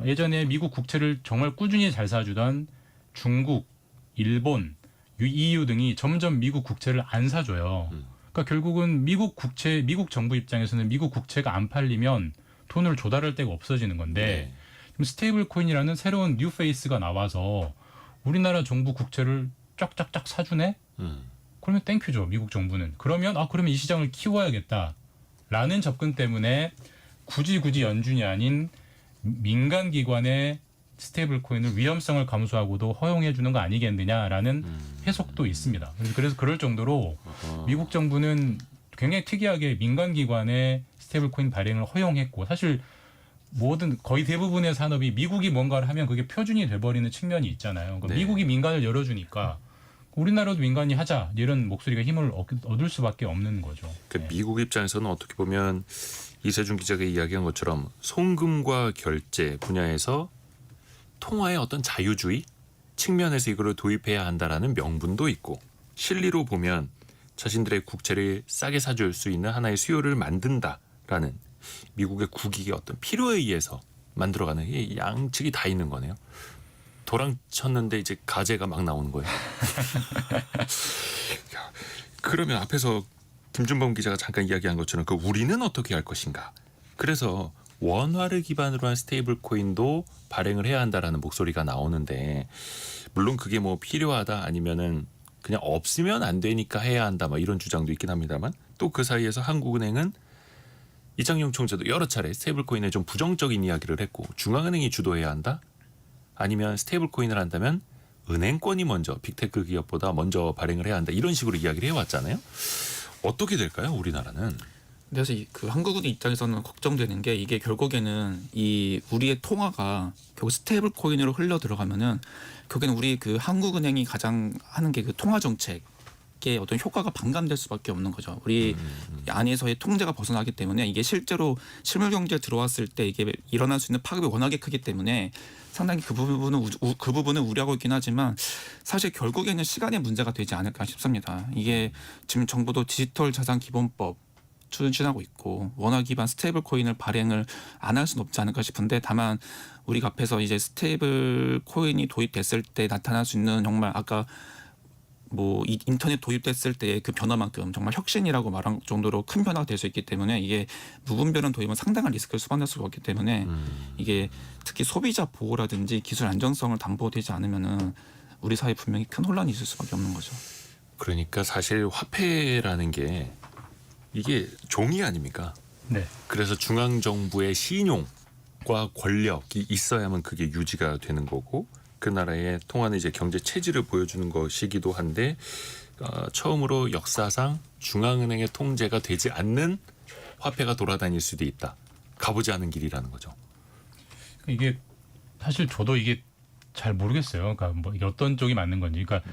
예전에 미국 국채를 정말 꾸준히 잘 사주던 중국, 일본, EU 등이 점점 미국 국채를 안 사줘요. 그러니까 결국은 미국 정부 입장에서는 미국 국채가 안 팔리면 돈을 조달할 데가 없어지는 건데 네. 지금 스테이블 코인이라는 새로운 뉴 페이스가 나와서 우리나라 정부 국채를 쫙쫙쫙 사주네? 그러면 땡큐죠, 미국 정부는. 그러면 이 시장을 키워야겠다라는 접근 때문에 굳이 연준이 아닌 민간 기관의 스테이블 코인을 위험성을 감수하고도 허용해 주는 거 아니겠느냐라는 해석도 있습니다. 그래서 그럴 정도로 미국 정부는 굉장히 특이하게 민간 기관의 스테이블 코인 발행을 허용했고 사실 거의 대부분의 산업이 미국이 뭔가를 하면 그게 표준이 돼버리는 측면이 있잖아요. 그러니까 네. 미국이 민간을 열어주니까 우리나라도 민간이 하자 이런 목소리가 힘을 얻을 수밖에 없는 거죠. 네. 미국 입장에서는 어떻게 보면 이세준 기자가 이야기한 것처럼 송금과 결제 분야에서 통화의 어떤 자유주의 측면에서 이거를 도입해야 한다라는 명분도 있고 실리로 보면 자신들의 국채를 싸게 사줄 수 있는 하나의 수요를 만든다라는 미국의 국익의 어떤 필요에 의해서 만들어가는 이 양측이 다 있는 거네요. 도랑 쳤는데 이제 가재가 막 나오는 거예요. 그러면 앞에서 김준범 기자가 잠깐 이야기한 것처럼 그 우리는 어떻게 할 것인가. 그래서 원화를 기반으로 한 스테이블 코인도 발행을 해야 한다라는 목소리가 나오는데 물론 그게 뭐 필요하다 아니면은 그냥 없으면 안 되니까 해야 한다 뭐 이런 주장도 있긴 합니다만 또 그 사이에서 한국은행은 이창용 총재도 여러 차례 스테이블 코인에 좀 부정적인 이야기를 했고 중앙은행이 주도해야 한다 아니면 스테이블 코인을 한다면 은행권이 먼저 빅테크 기업보다 먼저 발행을 해야 한다 이런 식으로 이야기를 해왔잖아요. 어떻게 될까요, 우리나라는? 그래서 그 한국은 입장에서는 걱정되는 게 이게 결국에는 이 우리의 통화가 결국 스테이블 코인으로 흘러 들어가면은 결국에는 우리 그 한국은행이 가장 하는 게 그 통화 정책의 어떤 효과가 반감될 수밖에 없는 거죠. 우리 안에서의 통제가 벗어나기 때문에 이게 실제로 실물 경제에 들어왔을 때 이게 일어날 수 있는 파급이 워낙에 크기 때문에 상당히 그 부분은 우려하고 있긴 하지만 사실 결국에는 시간의 문제가 되지 않을까 싶습니다. 이게 지금 정부도 디지털 자산 기본법 추진하고 있고 원화 기반 스테이블 코인을 발행을 안 할 수는 없지 않을까 싶은데 다만 우리가 앞에서 이제 스테이블 코인이 도입됐을 때 나타날 수 있는 정말 아까 뭐 인터넷 도입됐을 때의 그 변화만큼 정말 혁신이라고 말한 정도로 큰 변화가 될 수 있기 때문에 이게 무분별한 도입은 상당한 리스크를 수반할 수가 없기 때문에 이게 특히 소비자 보호라든지 기술 안정성을 담보되지 않으면은 우리 사회에 분명히 큰 혼란이 있을 수밖에 없는 거죠. 그러니까 사실 화폐라는 게 이게 종이 아닙니까? 네. 그래서 중앙정부의 신용과 권력이 있어야만 그게 유지가 되는 거고 그 나라의 통화는 이제 경제 체질을 보여주는 것이기도 한데 처음으로 역사상 중앙은행의 통제가 되지 않는 화폐가 돌아다닐 수도 있다. 가보지 않은 길이라는 거죠. 이게 사실 저도 이게 잘 모르겠어요. 그러니까 뭐 이게 어떤 쪽이 맞는 건지. 그러니까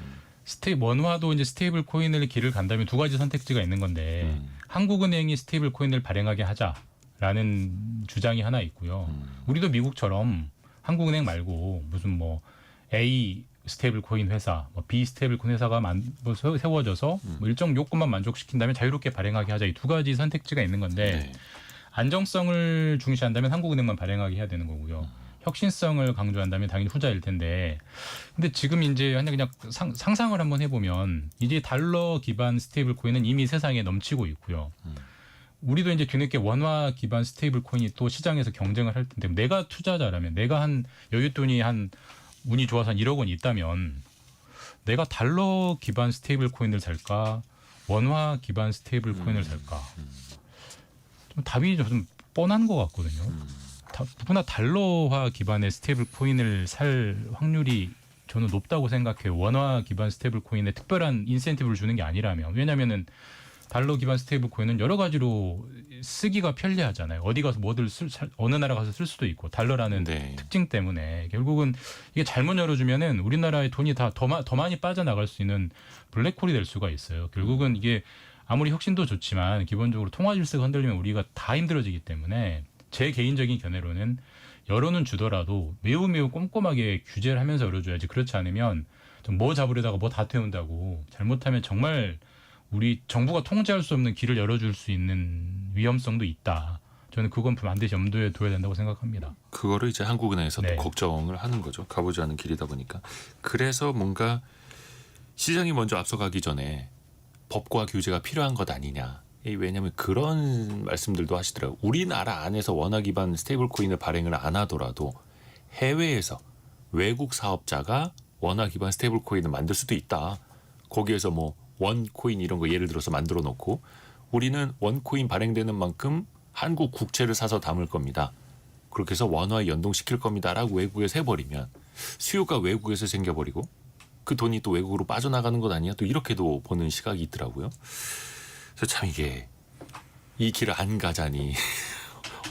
원화도 이제 스테이블 코인을 길을 간다면 두 가지 선택지가 있는 건데 한국은행이 스테이블 코인을 발행하게 하자라는 주장이 하나 있고요. 우리도 미국처럼 한국은행 말고 무슨 뭐 A 스테이블 코인 회사, 뭐 B 스테이블 코인 회사가 세워져서 뭐 일정 요건만 만족시킨다면 자유롭게 발행하게 하자 이 두 가지 선택지가 있는 건데 네. 안정성을 중시한다면 한국은행만 발행하게 해야 되는 거고요. 혁신성을 강조한다면 당연히 후자일 텐데, 근데 지금 이제 그냥 상상을 한번 해보면 이제 달러 기반 스테이블 코인은 이미 세상에 넘치고 있고요. 우리도 이제 뒤늦게 원화 기반 스테이블 코인이 또 시장에서 경쟁을 할 텐데, 내가 투자자라면, 내가 한 여윳돈이 한 운이 좋아서 한 1억 원 있다면 내가 달러 기반 스테이블 코인을 살까, 원화 기반 스테이블 코인을 살까? 좀 답이 좀 뻔한 것 같거든요. 누구나 달러화 기반의 스테이블 코인을 살 확률이 저는 높다고 생각해요. 원화 기반 스테이블 코인에 특별한 인센티브를 주는 게 아니라면. 왜냐하면은 달러 기반 스테이블 코인은 여러 가지로 쓰기가 편리하잖아요. 어디 가서 뭐들 어느 나라 가서 쓸 수도 있고, 달러라는 네. 특징 때문에 결국은 이게 잘못 열어주면은 우리나라의 돈이 다 더 많이 빠져나갈 수 있는 블랙홀이 될 수가 있어요. 결국은 이게 아무리 혁신도 좋지만 기본적으로 통화 질서가 흔들리면 우리가 다 힘들어지기 때문에, 제 개인적인 견해로는 열어는 주더라도 매우 꼼꼼하게 규제를 하면서 열어줘야지, 그렇지 않으면 좀 뭐 잡으려다가 뭐 다 태운다고, 잘못하면 정말 우리 정부가 통제할 수 없는 길을 열어줄 수 있는 위험성도 있다. 저는 그건 반드시 염두에 둬야 된다고 생각합니다. 그거를 이제 한국은행에서 네. 또 걱정을 하는 거죠. 가보지 않은 길이다 보니까. 그래서 뭔가 시장이 먼저 앞서가기 전에 법과 규제가 필요한 것 아니냐. 왜냐하면 그런 말씀들도 하시더라고요. 우리나라 안에서 원화 기반 스테이블 코인을 발행을 안 하더라도 해외에서 외국 사업자가 원화 기반 스테이블 코인을 만들 수도 있다. 거기에서 뭐 원코인 이런 거 예를 들어서 만들어 놓고, 우리는 원코인 발행되는 만큼 한국 국채를 사서 담을 겁니다. 그렇게 해서 원화에 연동시킬 겁니다라고 외국에서 해버리면 수요가 외국에서 생겨버리고 그 돈이 또 외국으로 빠져나가는 것 아니야? 또 이렇게도 보는 시각이 있더라고요. 그래서 참 이게 이 길을 안 가자니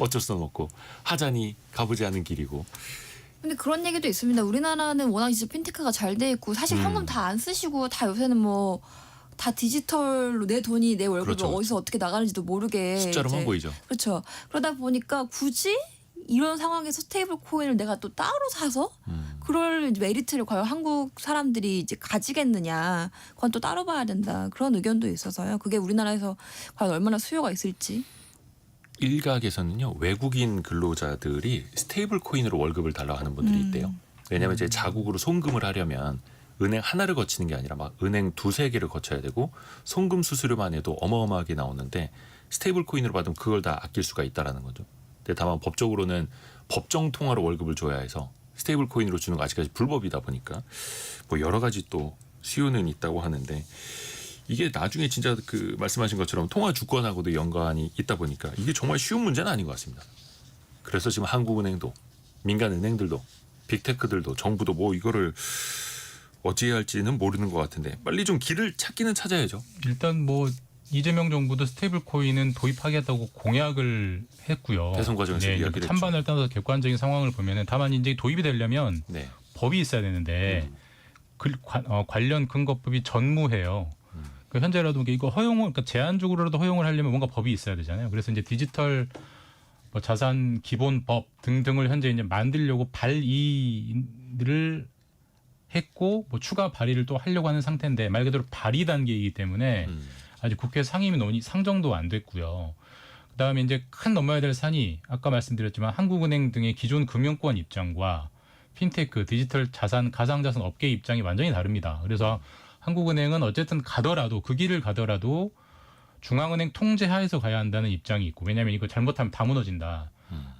어쩔 수 없고, 하자니 가보지 않은 길이고. 근데 그런 얘기도 있습니다. 우리나라는 워낙 진짜 핀테크가 잘 돼 있고, 사실 현금 다 안 쓰시고 다 요새는 뭐 다 디지털로 내 돈이, 내 월급이 그렇죠. 어디서 어떻게 나가는지도 모르게 숫자로만 이제, 보이죠. 그렇죠. 그러다 보니까 굳이 이런 상황에서 스테이블 코인을 내가 또 따로 사서 그럴 메리트를 과연 한국 사람들이 이제 가지겠느냐, 그건 또 따로 봐야 된다, 그런 의견도 있어서요. 그게 우리나라에서 과연 얼마나 수요가 있을지. 일각에서는요, 외국인 근로자들이 스테이블 코인으로 월급을 달라 하는 분들이 있대요. 왜냐하면 이제 자국으로 송금을 하려면 은행 하나를 거치는 게 아니라 막 은행 2-3개를 거쳐야 되고, 송금 수수료만 해도 어마어마하게 나오는데 스테이블 코인으로 받으면 그걸 다 아낄 수가 있다라는 거죠. 근데 다만 법적으로는 법정 통화로 월급을 줘야 해서 스테이블 코인으로 주는 거 아직까지 불법이다 보니까 뭐 여러 가지 또 수요는 있다고 하는데, 이게 나중에 진짜 그 말씀하신 것처럼 통화 주권하고도 연관이 있다 보니까 이게 정말 쉬운 문제는 아닌 것 같습니다. 그래서 지금 한국은행도 민간 은행들도 빅테크들도 정부도 뭐 이거를 어찌해야 할지는 모르는 것 같은데, 빨리 좀 길을 찾기는 찾아야죠. 일단 뭐 이재명 정부도 스테이블 코인은 도입하겠다고 공약을 했고요. 대선 과정에서 이야기를 했죠. 찬반을 떠나서 객관적인 상황을 보면은, 다만 이제 도입이 되려면 네. 법이 있어야 되는데 관련 근거법이 전무해요. 그 현재라도 이거 허용을, 그러니까 제한적으로라도 허용을 하려면 뭔가 법이 있어야 되잖아요. 그래서 이제 디지털 뭐 자산 기본법 등등을 현재 이제 만들려고 발의를 했고, 뭐 추가 발의를 또 하려고 하는 상태인데, 말 그대로 발의 단계이기 때문에 아직 국회 상임위 논의 상정도 안 됐고요. 그다음에 이제 큰 넘어야 될 산이, 아까 말씀드렸지만 한국은행 등의 기존 금융권 입장과 핀테크, 디지털 자산, 가상자산 업계 입장이 완전히 다릅니다. 그래서 한국은행은 어쨌든 가더라도, 그 길을 가더라도 중앙은행 통제 하에서 가야 한다는 입장이 있고, 왜냐하면 이거 잘못하면 다 무너진다.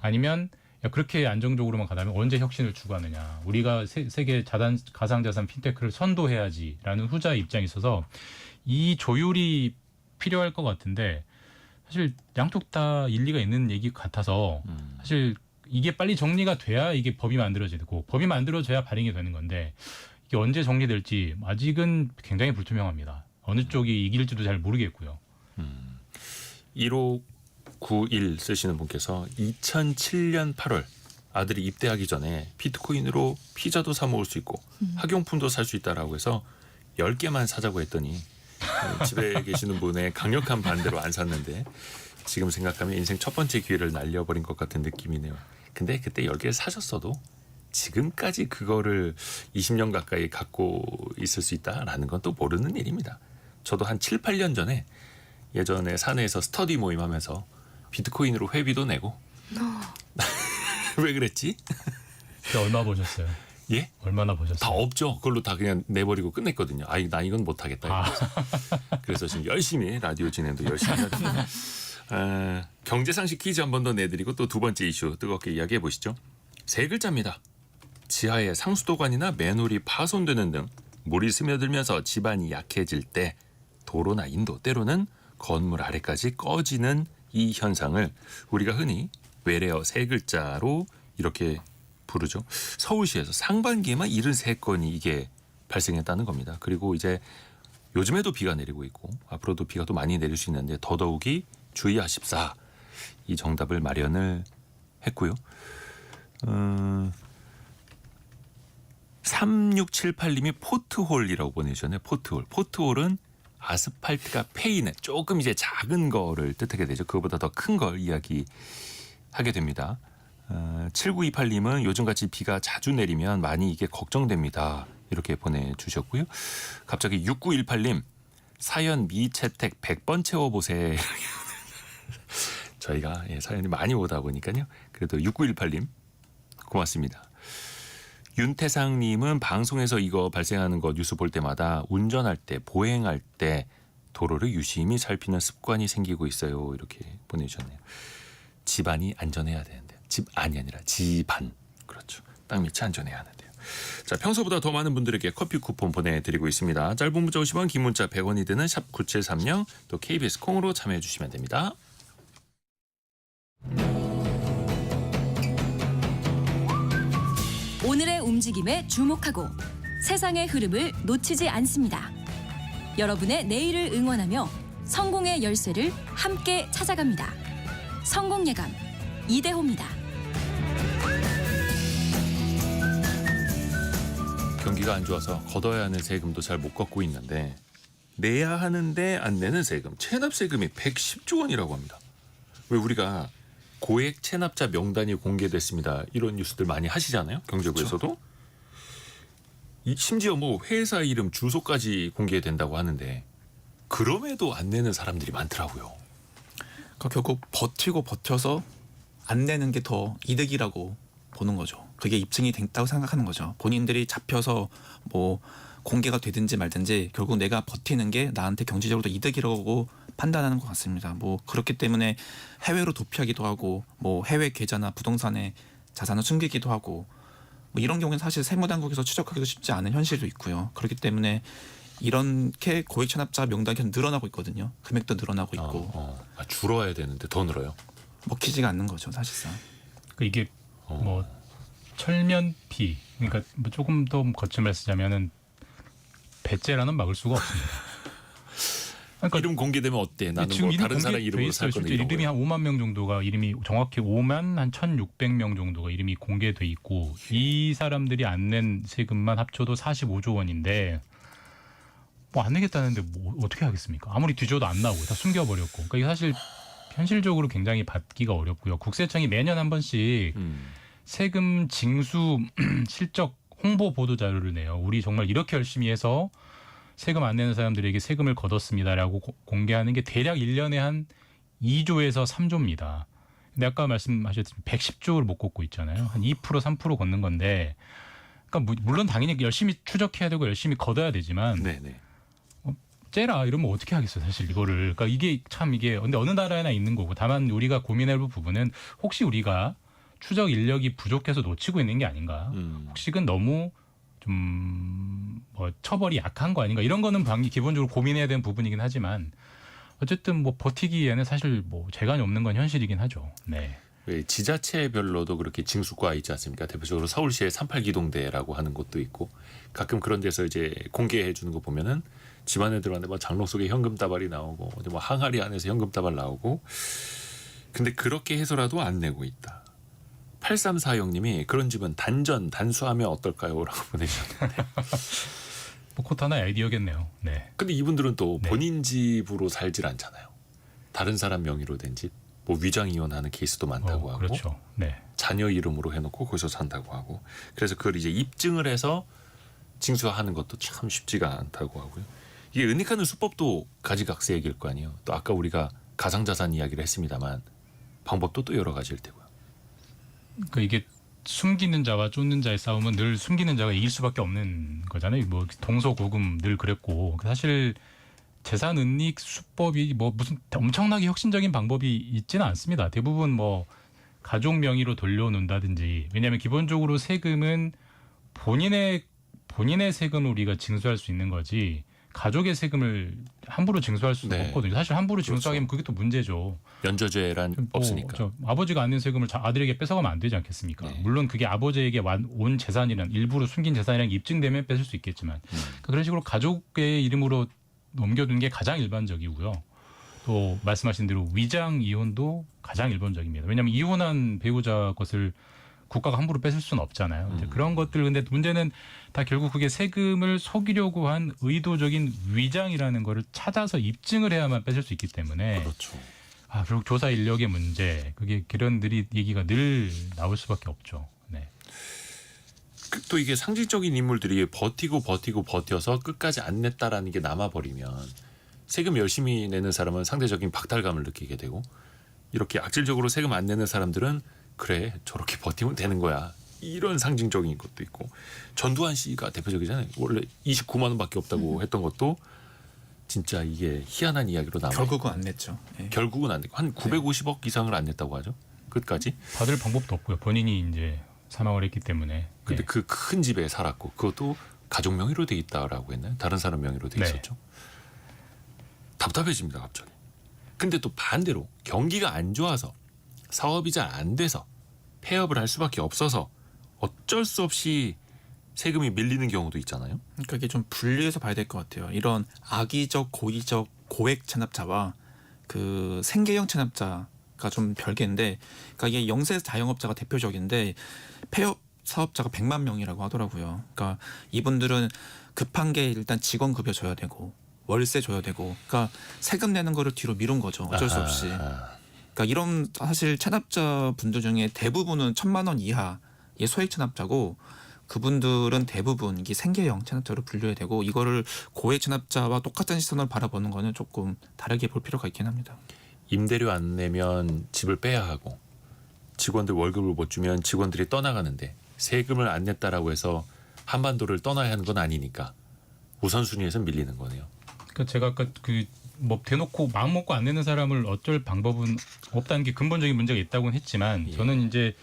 아니면 야, 그렇게 안정적으로만 가다면 언제 혁신을 추구하느냐. 우리가 세계 가상자산 핀테크를 선도해야지라는 후자의 입장이 있어서 이 조율이 필요할 것 같은데, 사실 양쪽 다 일리가 있는 얘기 같아서, 사실 이게 빨리 정리가 돼야 이게 법이 만들어지고, 법이 만들어져야 발행이 되는 건데, 이게 언제 정리될지 아직은 굉장히 불투명합니다. 어느 쪽이 이길지도 잘 모르겠고요. 1591 쓰시는 분께서 2007년 8월 아들이 입대하기 전에 비트코인으로 피자도 사 먹을 수 있고 학용품도 살 수 있다라고 해서 10개만 사자고 했더니 집에 계시는 분의 강력한 반대로 안 샀는데, 지금 생각하면 인생 첫 번째 기회를 날려버린 것 같은 느낌이네요. 근데 그때 10개를 사셨어도 지금까지 그거를 20년 가까이 갖고 있을 수 있다라는 건 또 모르는 일입니다. 저도 한 7, 8년 전에 예전에 사내에서 스터디 모임 하면서 비트코인으로 회비도 내고 왜 그랬지? 그때 얼마 보셨어요? 예? 얼마나 다 보셨어요? 없죠. 그걸로 다 그냥 내버리고 끝냈거든요. 나 이건 못하겠다. 이러면서. 그래서 지금 열심히 라디오 진행도 열심히 하거든요. 경제상식 퀴즈 한 번 더 내드리고 또 두 번째 이슈 뜨겁게 이야기해 보시죠. 세 글자입니다. 지하에 상수도관이나 맨홀이 파손되는 등 물이 스며들면서 집안이 약해질 때 도로나 인도 때로는 건물 아래까지 꺼지는 이 현상을 우리가 흔히 외래어 세 글자로 이렇게 부르죠. 서울시에서 상반기에만 73건이 이게 발생했다는 겁니다. 그리고 이제 요즘에도 비가 내리고 있고 앞으로도 비가 또 많이 내릴 수 있는데 더더욱이 주의하십사 이 정답을 마련을 했고요. 3678님이 포트홀이라고 보내주셨네요. 포트홀. 포트홀은 아스팔트가 패이는 조금 이제 작은 거를 뜻하게 되죠. 그거보다 더 큰 걸 이야기하게 됩니다. 7928님은 요즘같이 비가 자주 내리면 많이 이게 걱정됩니다. 이렇게 보내주셨고요. 갑자기 6918님 사연 미채택 100번 채워보세요. 저희가 사연이 많이 오다 보니까요. 그래도 6918님 고맙습니다. 윤태상님은 방송에서 이거 발생하는 거 뉴스 볼 때마다 운전할 때 보행할 때 도로를 유심히 살피는 습관이 생기고 있어요. 이렇게 보내주셨네요. 집안이 안전해야 되는데요. 집안이 아니라 집안. 그렇죠. 땅 밑이 안전해야 하는데요. 자, 평소보다 더 많은 분들에게 커피 쿠폰 보내드리고 있습니다. 짧은 문자 50원, 긴 문자 100원이 드는 샵 9730 또 KBS 콩으로 참여해 주시면 됩니다. 오늘의 움직임에 주목하고 세상의 흐름을 놓치지 않습니다. 여러분의 내일을 응원하며 성공의 열쇠를 함께 찾아갑니다. 성공예감 이대호입니다. 경기가 안 좋아서 걷어야 하는 세금도 잘 못 걷고 있는데 내야 하는데 안 내는 세금, 체납 세금이 110조 원이라고 합니다. 왜 우리가 고액 체납자 명단이 공개됐습니다. 이런 뉴스들 많이 하시잖아요. 경제부에서도. 심지어 뭐 회사 이름, 주소까지 공개된다고 하는데 그럼에도 안 내는 사람들이 많더라고요. 그러니까 결국 버티고 버텨서 안 내는 게 더 이득이라고 보는 거죠. 그게 입증이 됐다고 생각하는 거죠. 본인들이 잡혀서 뭐 공개가 되든지 말든지 결국 내가 버티는 게 나한테 경제적으로 더 이득이라고 판단하는 것 같습니다. 뭐 그렇기 때문에 해외로 도피하기도 하고 뭐 해외 계좌나 부동산에 자산을 숨기기도 하고 뭐 이런 경우는 사실 세무당국에서 추적하기도 쉽지 않은 현실도 있고요. 그렇기 때문에 이렇게 고액 체납자 명단이 계속 늘어나고 있거든요. 금액도 늘어나고 있고 줄어야 되는데 더 늘어요. 먹히지가 않는 거죠, 사실상. 그러니까 이게 뭐 철면피 그러니까 뭐 조금 더 거친 말 쓰자면은 배째라는 막을 수가 없습니다. 그러니까 이름 공개되면 어때? 나는 지금 뭐 이름 다른 사람 공개돼 이름으로 살 있어요. 건데 실제 이런 이름이 거예요. 한 5만 명 정도가 이름이 정확히 5만 한 1,600명 정도가 이름이 공개돼 있고 이 사람들이 안 낸 세금만 합쳐도 45조 원인데 뭐 안 내겠다는데 뭐 어떻게 하겠습니까? 아무리 뒤져도 안 나오고 다 숨겨버렸고. 그러니까 이게 사실 현실적으로 굉장히 받기가 어렵고요. 국세청이 매년 한 번씩 세금 징수 실적 홍보 보도 자료를 내요. 우리 정말 이렇게 열심히 해서 세금 안 내는 사람들에게 세금을 걷었습니다라고 공개하는 게 대략 1년에 한 2조에서 3조입니다. 근데 아까 말씀하셨지만 110조를 못 걷고 있잖아요. 한 2% 3% 걷는 건데 그러니까 물론 당연히 열심히 추적해야 되고 열심히 걷어야 되지만 네네. 째라 이러면 어떻게 하겠어요, 사실 이거를. 그러니까 이게 참 이게 근데 어느 나라에나 있는 거고 다만 우리가 고민해볼 부분은 혹시 우리가 추적 인력이 부족해서 놓치고 있는 게 아닌가. 혹시는 너무 좀 뭐 처벌이 약한 거 아닌가 이런 거는 기본적으로 고민해야 되는 부분이긴 하지만 어쨌든 뭐 버티기에는 사실 뭐 재간이 없는 건 현실이긴 하죠. 네. 왜 지자체별로도 그렇게 징수과 있지 않습니까? 대표적으로 서울시의 38기동대라고 하는 곳도 있고 가끔 그런 데서 이제 공개해 주는 거 보면은 집안에 들어갔는데 뭐 장롱 속에 현금 다발이 나오고 어디 뭐 항아리 안에서 현금 다발 나오고 근데 그렇게 해서라도 안 내고 있다. 8340님이 그런 집은 단수하면 어떨까요? 라고 보내주셨는데 뭐 곧 하나의 아이디어겠네요. 네. 근데 이분들은 또 네. 본인 집으로 살질 않잖아요. 다른 사람 명의로 된 집, 뭐 위장 이혼하는 케이스도 많다고 하고 그렇죠. 네. 자녀 이름으로 해놓고 거기서 산다고 하고 그래서 그걸 이제 입증을 해서 징수하는 것도 참 쉽지가 않다고 하고요. 이게 은닉하는 수법도 가지각색 얘기일 거 아니에요. 또 아까 우리가 가상자산 이야기를 했습니다만 방법도 또 여러 가지일 테고요. 그러니까 이게 숨기는 자와 쫓는 자의 싸움은 늘 숨기는 자가 이길 수밖에 없는 거잖아요. 뭐 동서고금 늘 그랬고 사실 재산 은닉 수법이 뭐 무슨 엄청나게 혁신적인 방법이 있지는 않습니다. 대부분 뭐 가족 명의로 돌려놓는다든지 왜냐하면 기본적으로 세금은 본인의 세금을 우리가 징수할 수 있는 거지 가족의 세금을 함부로 징수할 수가 네. 없거든요. 사실 함부로 그렇죠. 징수하면 그게 또 문제죠. 면저죄란 없으니까. 저 아버지가 안 낸 세금을 아들에게 뺏어가면 안 되지 않겠습니까? 네. 물론 그게 아버지에게 온 재산이란 일부러 숨긴 재산이란 입증되면 뺏을 수 있겠지만 그러니까 그런 식으로 가족의 이름으로 넘겨두는 게 가장 일반적이고요. 또 말씀하신 대로 위장 이혼도 가장 일반적입니다. 왜냐하면 이혼한 배우자 것을 국가가 함부로 뺏을 수는 없잖아요. 이제 그런 것들 근데 문제는 다 결국 그게 세금을 속이려고 한 의도적인 위장이라는 거를 찾아서 입증을 해야만 뺏을 수 있기 때문에 그렇죠. 결국 조사 인력의 문제 그게 그런 얘기가 늘 나올 수밖에 없죠. 네. 또 이게 상징적인 인물들이 버텨서 끝까지 안 냈다라는 게 남아버리면 세금 열심히 내는 사람은 상대적인 박탈감을 느끼게 되고 이렇게 악질적으로 세금 안 내는 사람들은 그래 저렇게 버티면 되는 거야 이런 상징적인 것도 있고 전두환 씨가 대표적이잖아요. 원래 29만 원밖에 없다고 했던 것도 진짜 이게 희한한 이야기로 남아요. 결국은 안 냈죠. 예. 결국은 안 냈고 한 950억 이상을 안 냈다고 하죠. 끝까지. 받을 방법도 없고요. 본인이 이제 사망을 했기 때문에. 근데 네. 그 큰 집에 살았고 그것도 가족 명의로 돼 있다라고 했나요? 다른 사람 명의로 돼 네. 있었죠. 답답해집니다 갑자기. 근데 또 반대로 경기가 안 좋아서 사업이 잘 안 돼서 폐업을 할 수밖에 없어서 어쩔 수 없이 세금이 밀리는 경우도 있잖아요. 그러니까 이게 좀 분리해서 봐야 될 것 같아요. 이런 악의적, 고의적, 고액 체납자와 그 생계형 체납자가 좀 별개인데, 그러니까 이게 영세 자영업자가 대표적인데 폐업 사업자가 100만 명이라고 하더라고요. 그러니까 이분들은 급한 게 일단 직원 급여 줘야 되고 월세 줘야 되고, 그러니까 세금 내는 거를 뒤로 미룬 거죠. 어쩔 수 없이. 그러니까 이런 사실 체납자 분들 중에 대부분은 1,000만 원 이하의 소액 체납자고 그분들은 대부분 이게 생계형 체납자로 분류해야 되고 이거를 고액 체납자와 똑같은 시선을 바라보는 거는 조금 다르게 볼 필요가 있긴 합니다. 임대료 안 내면 집을 빼야 하고 직원들 월급을 못 주면 직원들이 떠나가는데 세금을 안 냈다라고 해서 한반도를 떠나야 하는 건 아니니까 우선순위에서 밀리는 거네요. 그러니까 제가 아까 뭐 대놓고 마음 먹고 안 내는 사람을 어쩔 방법은 없다는 게 근본적인 문제가 있다고는 했지만 예. 저는 이제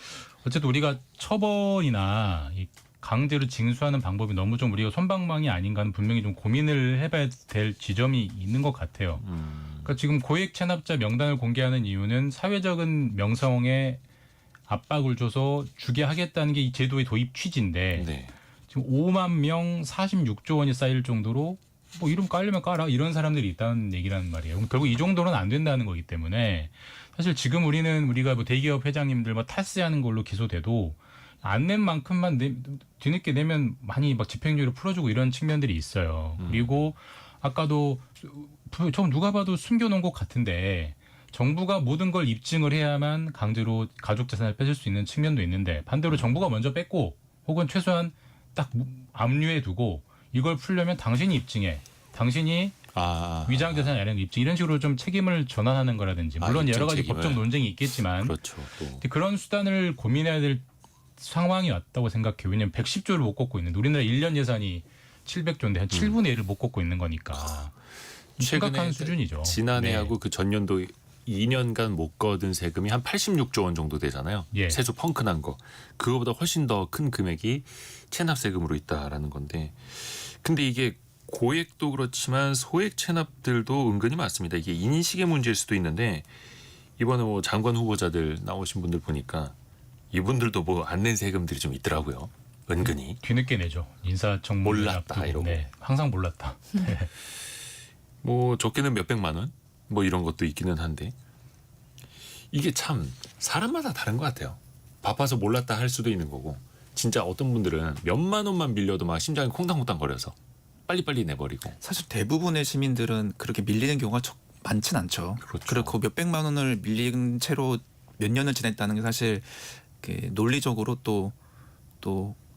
어쨌든 우리가 처벌이나 이 강제로 징수하는 방법이 너무 좀 우리가 솜방망이 아닌가는 분명히 좀 고민을 해봐야 될 지점이 있는 것 같아요. 그러니까 지금 고액 체납자 명단을 공개하는 이유는 사회적인 명성에 압박을 줘서 주게 하겠다는 게 이 제도의 도입 취지인데 네. 지금 5만 명 46조 원이 쌓일 정도로 뭐 이름 깔려면 깔아 이런 사람들이 있다는 얘기라는 말이에요. 그럼 결국 이 정도는 안 된다는 거기 때문에 사실 지금 우리가 뭐 대기업 회장님들 뭐 탈세하는 걸로 기소돼도 안 낸 만큼만 뒤늦게 내면 많이 막 집행유예로 풀어주고 이런 측면들이 있어요. 그리고 아까도 좀 누가 봐도 숨겨놓은 것 같은데 정부가 모든 걸 입증을 해야만 강제로 가족 재산을 뺏을 수 있는 측면도 있는데 반대로 정부가 먼저 뺏고 혹은 최소한 딱 압류해 두고 이걸 풀려면 당신이 입증해. 당신이 위장 재산 마련 입증 이런 식으로 좀 책임을 전환하는 거라든지 물론 여러 가지 책임을. 법적 논쟁이 있겠지만 그렇죠. 또. 그런 수단을 고민해야 될 상황이 왔다고 생각해요. 왜냐하면 110조를 못 걷고 있는데 우리나라 1년 예산이 700조인데 한 7분의 1을 못 걷고 있는 거니까 심각한 수준이죠. 지난해하고 네. 그 전년도 2년간 못 거둔 세금이 한 86조 원 정도 되잖아요. 예. 세수 펑크난 거. 그거보다 훨씬 더 큰 금액이 체납 세금으로 있다라는 건데. 근데 이게 고액도 그렇지만 소액 체납들도 은근히 많습니다. 이게 인식의 문제일 수도 있는데 이번에 뭐 장관 후보자들 나오신 분들 보니까 이분들도 뭐 안 낸 세금들이 좀 있더라고요. 은근히. 뒤늦게 내죠. 인사청문회 몰랐다, 앞두고. 이러고. 네, 항상 몰랐다. 네. 뭐 적게는 몇백만 원? 뭐 이런 것도 있기는 한데 이게 참 사람마다 다른 것 같아요. 바빠서 몰랐다 할 수도 있는 거고 진짜 어떤 분들은 몇만 원만 밀려도 막 심장이 콩당콩당 거려서 빨리빨리 내버리고. 사실 대부분의 시민들은 그렇게 밀리는 경우가 많진 않죠. 그렇죠. 그리고 몇백만 원을 밀린 채로 몇 년을 지냈다는 게 사실 논리적으로 또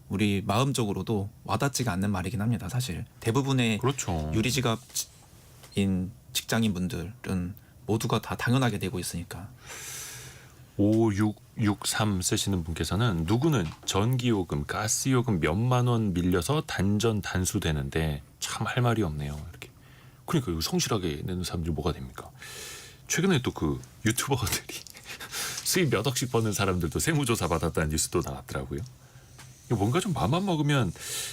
우리 마음적으로도 와닿지가 않는 말이긴 합니다. 사실 대부분의 그렇죠. 유리지갑인 직장인 분들은 모두가 다 당연하게 내고 있으니까. 5663 쓰시는 분께서는 누구는 전기요금, 가스요금 몇만 원 밀려서 단전 단수되는데 참 할 말이 없네요. 이렇게. 그러니까 이거 성실하게 내는 사람들이 뭐가 됩니까? 최근에 또 그 유튜버들이 수입 몇 억씩 버는 사람들도 세무조사 받았다는 뉴스도 나왔더라고요. 이거 뭔가 좀 마음만 먹으면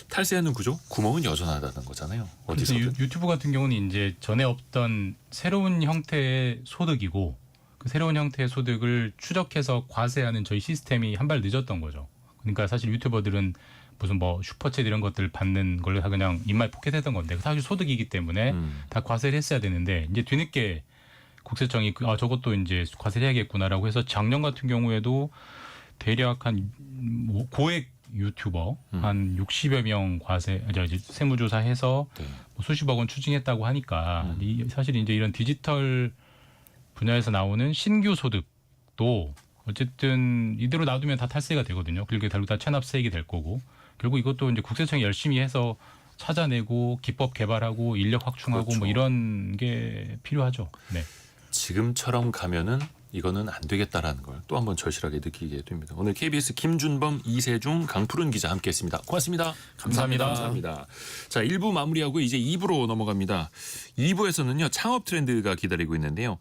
탈세하는 구조? 구멍은 여전하다는 거잖아요. 그래서 어디서든. 유튜브 같은 경우는 이제 전에 없던 새로운 형태의 소득이고 그 새로운 형태의 소득을 추적해서 과세하는 저희 시스템이 한 발 늦었던 거죠. 그러니까 사실 유튜버들은 무슨 뭐 슈퍼챗 이런 것들 받는 걸로 다 그냥 입맛 포켓했던 건데 사실 소득이기 때문에 다 과세를 했어야 되는데 이제 뒤늦게 국세청이 저것도 이제 과세를 해야겠구나라고 해서 작년 같은 경우에도 대략 한 고액 유튜버 한 60여 명 세무조사해서 네. 뭐 수십억 원 추징했다고 하니까 사실 이제 이런 디지털 분야에서 나오는 신규 소득도 어쨌든 이대로 놔두면 다 탈세가 되거든요. 그리고 결국 다 체납세액이 될 거고 결국 이것도 이제 국세청이 열심히 해서 찾아내고 기법 개발하고 인력 확충하고 그렇죠. 뭐 이런 게 필요하죠. 네. 지금처럼 가면은 이거는 안 되겠다라는 걸 또 한번 절실하게 느끼게 됩니다. 오늘 KBS 김준범, 이세중, 강푸른 기자 함께했습니다. 고맙습니다. 감사합니다. 자, 1부 마무리하고 이제 2부로 넘어갑니다. 2부에서는요 창업 트렌드가 기다리고 있는데요.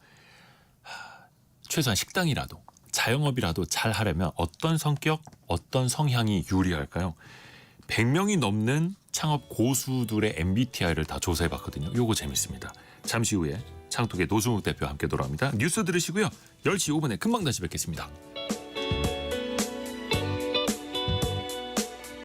최소한 식당이라도 자영업이라도 잘 하려면 어떤 성격, 어떤 성향이 유리할까요? 100명이 넘는 창업 고수들의 MBTI를 다 조사해봤거든요. 요거 재밌습니다. 잠시 후에 창톡의 노승욱 대표와 함께 돌아옵니다. 뉴스 들으시고요. 10시 5분에 금방 다시 뵙겠습니다.